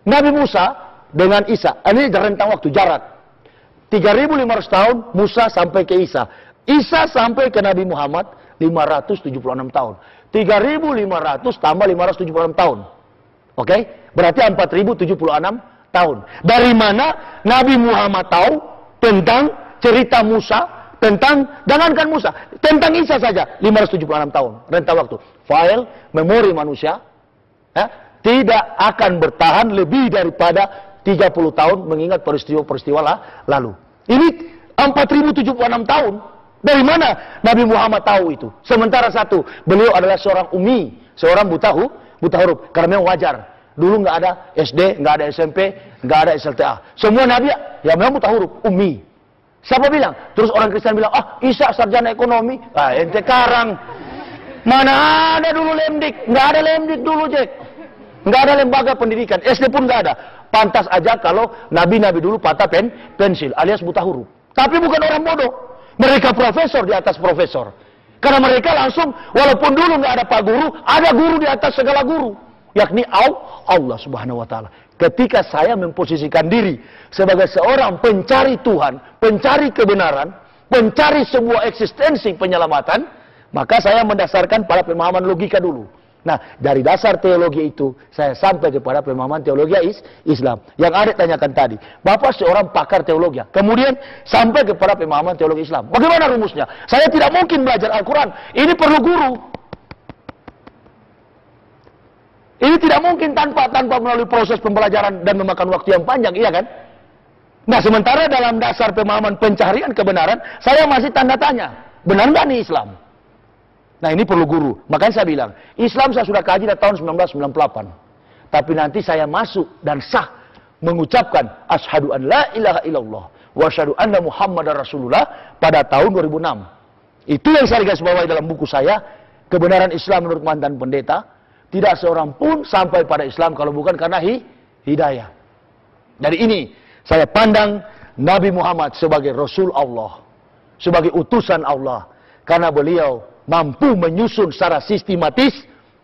Nabi Musa dengan Isa. Ini rentang waktu jarak. 3.500 tahun Musa sampai ke Isa. Isa sampai ke Nabi Muhammad 576 tahun. 3.500 tambah 576 tahun. Oke? Berarti 4.076 tahun. Dari mana Nabi Muhammad tahu tentang cerita Musa, jangankan Musa, tentang Isa saja 576 tahun rentang waktu. File memori manusia tidak akan bertahan lebih daripada 30 tahun mengingat peristiwa-peristiwa lalu. Ini 4.076 tahun. Dari mana Nabi Muhammad tahu itu? Sementara satu, beliau adalah seorang ummi, seorang buta huruf. Karena memang wajar. Dulu nggak ada SD, nggak ada SMP, nggak ada SLTA. Semua Nabi ya memang buta huruf, ummi. Siapa bilang? Terus orang Kristen bilang, Isa sarjana ekonomi. Ente karang. Mana ada dulu lemdik? Nggak ada lemdik dulu, Jack. Nggak ada lembaga pendidikan. SD pun nggak ada. Pantas aja kalau nabi-nabi dulu patah pensil alias buta huruf. Tapi bukan orang bodoh. Mereka profesor di atas profesor. Karena mereka langsung, walaupun dulu nggak ada pak guru, ada guru di atas segala guru. Yakni Allah Subhanahu wa Ta'ala. Ketika saya memposisikan diri sebagai seorang pencari Tuhan, pencari kebenaran, pencari sebuah eksistensi penyelamatan, maka saya mendasarkan pada pemahaman logika dulu. Nah, dari dasar teologi itu, saya sampai kepada pemahaman teologi Islam. Yang Adik tanyakan tadi, Bapak seorang pakar teologi, kemudian sampai kepada pemahaman teologi Islam. Bagaimana rumusnya? Saya tidak mungkin belajar Al-Quran, ini perlu guru. Ini tidak mungkin tanpa melalui proses pembelajaran dan memakan waktu yang panjang, iya kan? Nah, sementara dalam dasar pemahaman pencarian kebenaran, saya masih tanda tanya, benar nggak nih Islam? Nah, ini perlu guru. Makanya saya bilang, Islam saya sudah kaji dari tahun 1998. Tapi nanti saya masuk dan sah mengucapkan asyhadu an la ilaha illallah wa asyhadu anna Muhammadar Rasulullah pada tahun 2006. Itu yang saya garis bawahi dalam buku saya, Kebenaran Islam Menurut Mantan Pendeta. Tidak seorang pun sampai pada Islam kalau bukan karena hidayah. Dari ini saya pandang Nabi Muhammad sebagai Rasul Allah, sebagai utusan Allah, karena beliau mampu menyusun secara sistematis,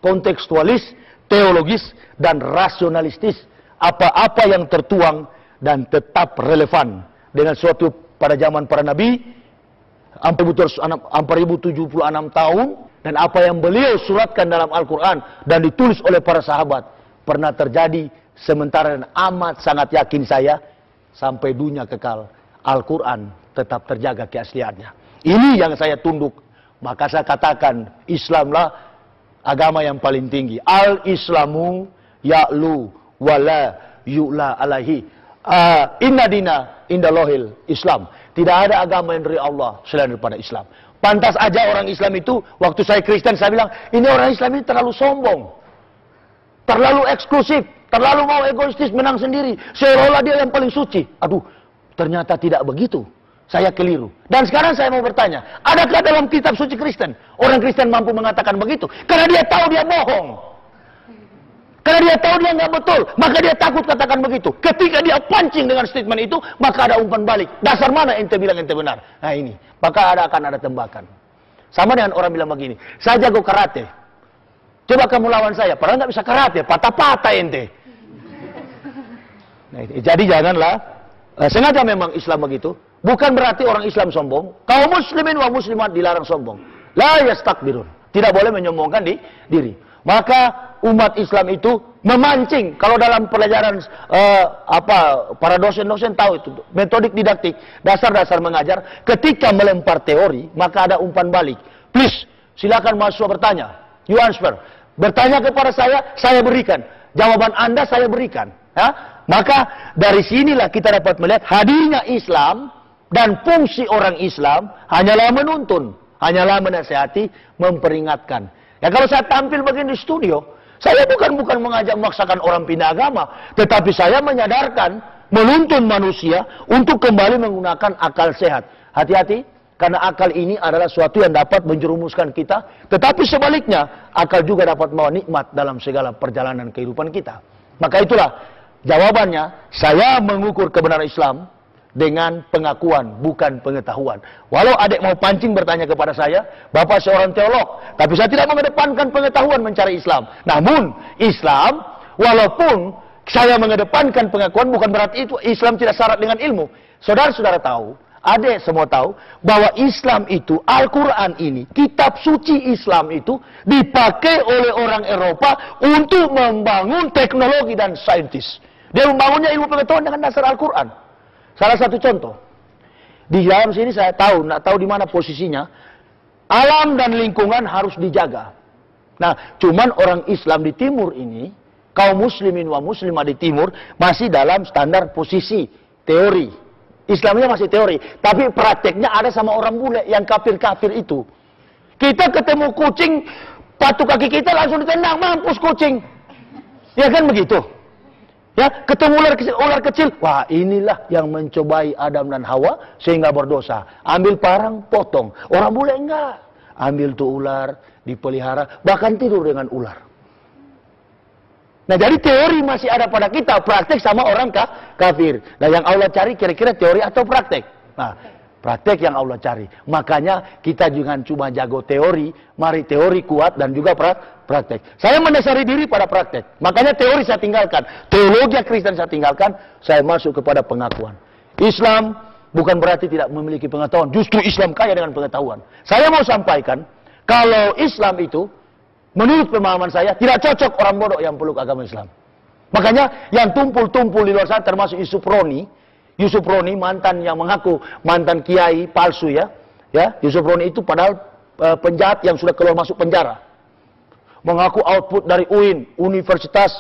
kontekstualis, teologis, dan rasionalistis apa-apa yang tertuang dan tetap relevan dengan suatu pada zaman para nabi, 4076 tahun, dan apa yang beliau suratkan dalam Al-Quran dan ditulis oleh para sahabat pernah terjadi sementara, dan amat sangat yakin saya sampai dunia kekal Al-Quran tetap terjaga keasliannya. Ini yang saya tunduk. Maka saya katakan Islamlah agama yang paling tinggi. Al-Islamu ya'lu wala yu'la alaihi. Inna dina indallahil Islam. Tidak ada agama yang dari Allah selain daripada Islam. Pantas aja orang Islam itu, waktu saya Kristen saya bilang, ini orang Islam ini terlalu sombong, terlalu eksklusif, terlalu mau egoistis, menang sendiri, seolah-olah dia yang paling suci. Aduh, ternyata tidak begitu. Saya keliru. Dan sekarang saya mau bertanya, adakah dalam kitab suci Kristen orang Kristen mampu mengatakan begitu? Karena dia tahu dia bohong. Karena dia tahu dia nggak betul, maka dia takut katakan begitu. Ketika dia pancing dengan statement itu, maka ada umpan balik. Dasar mana ente bilang ente benar? Nah ini, maka akan ada tembakan. Sama dengan orang bilang begini, saya jago karate. Coba kamu lawan saya, padahal nggak bisa karate, patah-patah ente. Nah, jadi janganlah, sengaja memang Islam begitu. Bukan berarti orang Islam sombong. Kaum muslimin wa muslimat dilarang sombong. La yastakbirun. Tidak boleh menyombongkan diri. Maka umat Islam itu memancing. Kalau dalam pelajaran para dosen-dosen tahu itu metodik didaktik, dasar-dasar mengajar. Ketika melempar teori, maka ada umpan balik. Please, silakan mahasiswa bertanya. You answer. Bertanya kepada saya berikan. Jawaban Anda saya berikan. Ya? Maka dari sinilah kita dapat melihat hadirnya Islam dan fungsi orang Islam hanyalah menuntun, hanyalah menasihati, memperingatkan. Ya kalau saya tampil begini di studio, saya bukan mengajak memaksakan orang pindah agama, tetapi saya menyadarkan, menuntun manusia untuk kembali menggunakan akal sehat. Hati-hati, karena akal ini adalah suatu yang dapat menjerumuskan kita, tetapi sebaliknya, akal juga dapat membawa nikmat dalam segala perjalanan kehidupan kita. Maka itulah jawabannya, saya mengukur kebenaran Islam dengan pengakuan, bukan pengetahuan. Walau adik mau pancing bertanya kepada saya, Bapak seorang teolog, tapi saya tidak mengedepankan pengetahuan mencari Islam. Namun, Islam, walaupun saya mengedepankan pengakuan, bukan berarti itu Islam tidak syarat dengan ilmu. Saudara-saudara tahu, adik semua tahu, bahwa Islam itu, Al-Quran ini, kitab suci Islam itu, dipakai oleh orang Eropa untuk membangun teknologi dan saintis. Dia membangunnya ilmu pengetahuan dengan dasar Al-Quran. Salah satu contoh, di dalam sini saya tahu, nggak tahu di mana posisinya, alam dan lingkungan harus dijaga. Nah, cuman orang Islam di timur ini, kaum muslimin wa muslimah di timur, masih dalam standar posisi teori. Islamnya masih teori, tapi prakteknya ada sama orang bule yang kafir-kafir itu. Kita ketemu kucing, patuk kaki kita langsung ditendang, mampus kucing. Ya kan begitu? Ya, ketemu ular kecil. Wah, inilah yang mencobai Adam dan Hawa sehingga berdosa. Ambil parang, potong. Orang boleh enggak? Ambil tuh ular, dipelihara, bahkan tidur dengan ular. Nah, jadi teori masih ada pada kita, praktek sama orang kafir. Nah, yang Allah cari kira-kira teori atau praktek? Nah, praktek yang Allah cari. Makanya kita jangan cuma jago teori, mari teori kuat dan juga praktek. Saya mendasari diri pada praktek. Makanya teori saya tinggalkan. Teologi Kristen saya tinggalkan, saya masuk kepada pengakuan. Islam bukan berarti tidak memiliki pengetahuan. Justru Islam kaya dengan pengetahuan. Saya mau sampaikan, kalau Islam itu, menurut pemahaman saya, tidak cocok orang bodoh yang peluk agama Islam. Makanya yang tumpul-tumpul di luar sana termasuk Yusuf Roni, mantan yang mengaku mantan kiai palsu ya. Yusuf Roni itu padahal penjahat yang sudah keluar masuk penjara. Mengaku output dari UIN, Universitas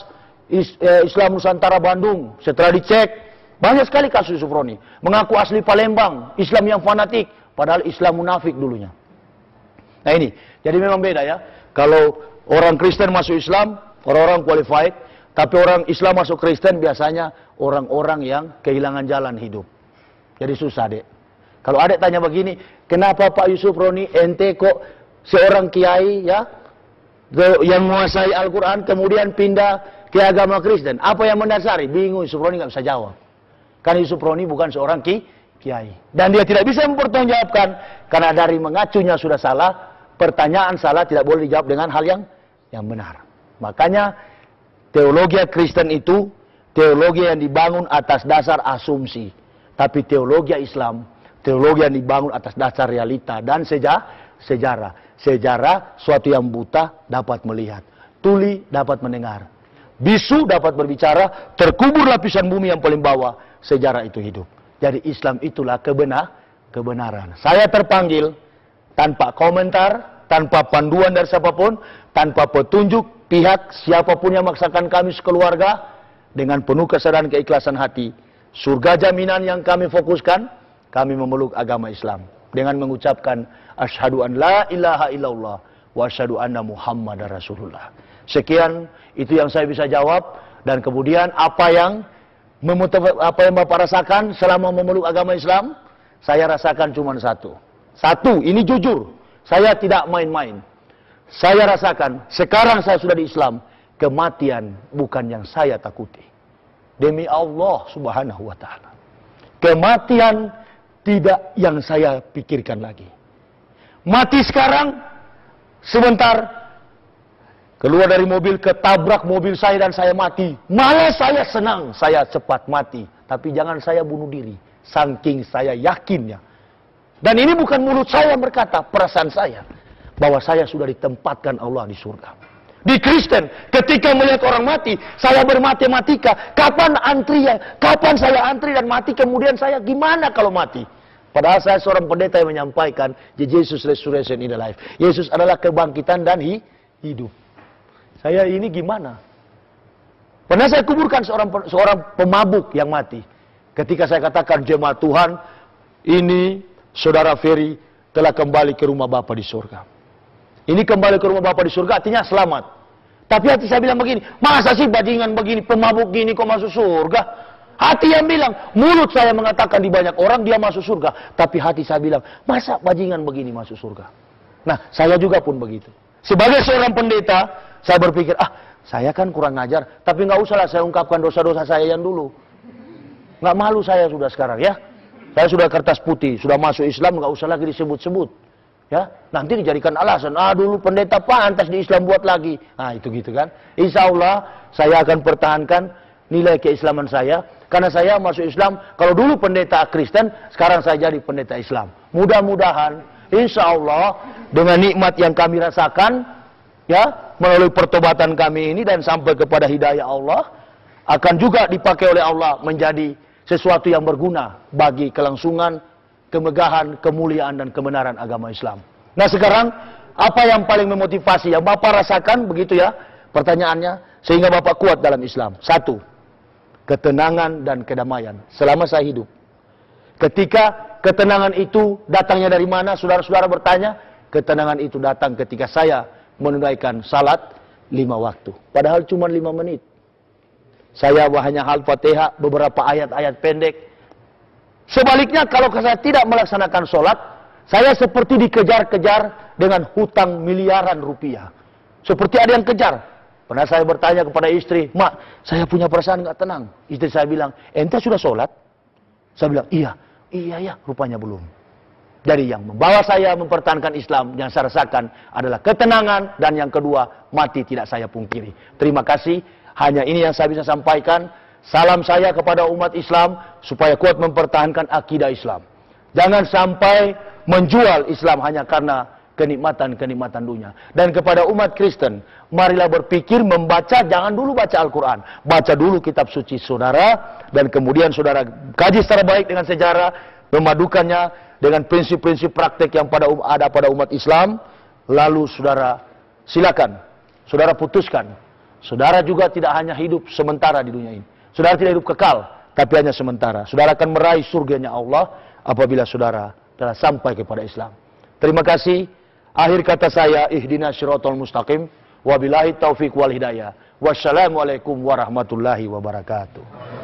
Islam Nusantara Bandung. Setelah dicek, banyak sekali kasus Yusuf Roni. Mengaku asli Palembang, Islam yang fanatik, padahal Islam munafik dulunya. Nah ini, jadi memang beda ya. Kalau orang Kristen masuk Islam, orang-orang qualified. Tapi orang Islam masuk Kristen biasanya orang-orang yang kehilangan jalan hidup. Jadi susah, Dek. Kalau Adek tanya begini, kenapa Pak Yusuf Roni ente kok seorang kiai ya yang menguasai Al-Quran kemudian pindah ke agama Kristen? Apa yang mendasari? Bingung, Yusuf Roni nggak bisa jawab. Karena Yusuf Roni bukan seorang kiai. Dan dia tidak bisa mempertanggungjawabkan karena dari mengacunya sudah salah, pertanyaan salah tidak boleh dijawab dengan hal yang benar. Makanya teologi Kristen itu teologi yang dibangun atas dasar asumsi. Tapi teologi Islam, teologi yang dibangun atas dasar realita dan sejarah. Sejarah, suatu yang buta dapat melihat. Tuli dapat mendengar. Bisu dapat berbicara, terkubur lapisan bumi yang paling bawah, sejarah itu hidup. Jadi Islam itulah kebenaran. Saya terpanggil tanpa komentar, tanpa panduan dari siapapun, tanpa petunjuk pihak siapapun yang memaksakan kami sekeluarga, dengan penuh kesadaran keikhlasan hati, surga jaminan yang kami fokuskan, kami memeluk agama Islam dengan mengucapkan asyhadu an la ilaha illallah wa asyhadu anna muhammadar rasulullah. Sekian itu yang saya bisa jawab, dan kemudian apa yang Bapak rasakan selama memeluk agama Islam, saya rasakan cuma satu. Ini jujur, saya tidak main-main. Saya rasakan, sekarang saya sudah di Islam, kematian bukan yang saya takuti. Demi Allah subhanahu wa ta'ala. Kematian tidak yang saya pikirkan lagi. Mati sekarang, sebentar, keluar dari mobil, ketabrak mobil saya dan saya mati. Malah saya senang, saya cepat mati. Tapi jangan saya bunuh diri, saking saya yakinnya. Dan ini bukan mulut saya yang berkata, perasaan saya. Bahwa saya sudah ditempatkan Allah di surga. Di Kristen, ketika melihat orang mati, saya bermatematika, kapan antrinya, kapan saya antri dan mati, kemudian saya gimana kalau mati? Padahal saya seorang pendeta yang menyampaikan, Jesus resurrection in the life. Yesus adalah kebangkitan dan hidup. Saya ini gimana? Pernah saya kuburkan seorang pemabuk yang mati. Ketika saya katakan, jemaat Tuhan, ini saudara Ferry telah kembali ke rumah Bapa di surga. Ini kembali ke rumah Bapa di surga artinya selamat. Tapi hati saya bilang begini, masa sih bajingan begini, pemabuk gini kok masuk surga? Hati yang bilang, mulut saya mengatakan di banyak orang dia masuk surga. Tapi hati saya bilang, masa bajingan begini masuk surga? Nah, saya juga pun begitu. Sebagai seorang pendeta, saya berpikir, saya kan kurang ngajar. Tapi nggak usahlah saya ungkapkan dosa-dosa saya yang dulu. Nggak malu saya sudah sekarang ya. Saya sudah kertas putih, sudah masuk Islam, nggak usah lagi disebut-sebut. Ya, nanti dijadikan alasan, dulu pendeta pantas di Islam buat lagi. Itu gitu kan. Insya Allah saya akan pertahankan nilai keislaman saya, karena saya masuk Islam. Kalau dulu pendeta Kristen, sekarang saya jadi pendeta Islam. Mudah-mudahan, insya Allah dengan nikmat yang kami rasakan, ya, melalui pertobatan kami ini dan sampai kepada hidayah Allah, akan juga dipakai oleh Allah menjadi sesuatu yang berguna bagi kelangsungan, kemegahan, kemuliaan, dan kebenaran agama Islam. Nah sekarang, apa yang paling memotivasi, yang Bapak rasakan, begitu ya, pertanyaannya, sehingga Bapak kuat dalam Islam? Satu, ketenangan dan kedamaian selama saya hidup. Ketika ketenangan itu datangnya dari mana, saudara-saudara bertanya, ketenangan itu datang ketika saya menunaikan salat 5 waktu. Padahal cuma 5 menit. Saya hanya Al-Fatihah, beberapa ayat-ayat pendek. Sebaliknya kalau saya tidak melaksanakan sholat, saya seperti dikejar-kejar dengan hutang miliaran rupiah. Seperti ada yang kejar. Pernah saya bertanya kepada istri, "Mak, saya punya perasaan nggak tenang." Istri saya bilang, "Ente sudah sholat?" Saya bilang, iya ya, rupanya belum. Jadi yang membawa saya mempertahankan Islam yang saya rasakan adalah ketenangan, dan yang kedua, mati tidak saya pungkiri. Terima kasih, hanya ini yang saya bisa sampaikan. Salam saya kepada umat Islam supaya kuat mempertahankan akidah Islam. Jangan sampai menjual Islam hanya karena kenikmatan-kenikmatan dunia. Dan kepada umat Kristen, marilah berpikir membaca, jangan dulu baca Al-Quran. Baca dulu kitab suci saudara, dan kemudian saudara kaji secara baik dengan sejarah, memadukannya dengan prinsip-prinsip praktek yang ada pada umat Islam. Lalu saudara silakan, saudara putuskan. Saudara juga tidak hanya hidup sementara di dunia ini. Saudara tidak hidup kekal, tapi hanya sementara. Saudara akan meraih surganya Allah apabila saudara telah sampai kepada Islam. Terima kasih. Akhir kata saya, ihdinas syiratal mustaqim. Wabillahi taufiq wal hidayah. Wassalamualaikum warahmatullahi wabarakatuh.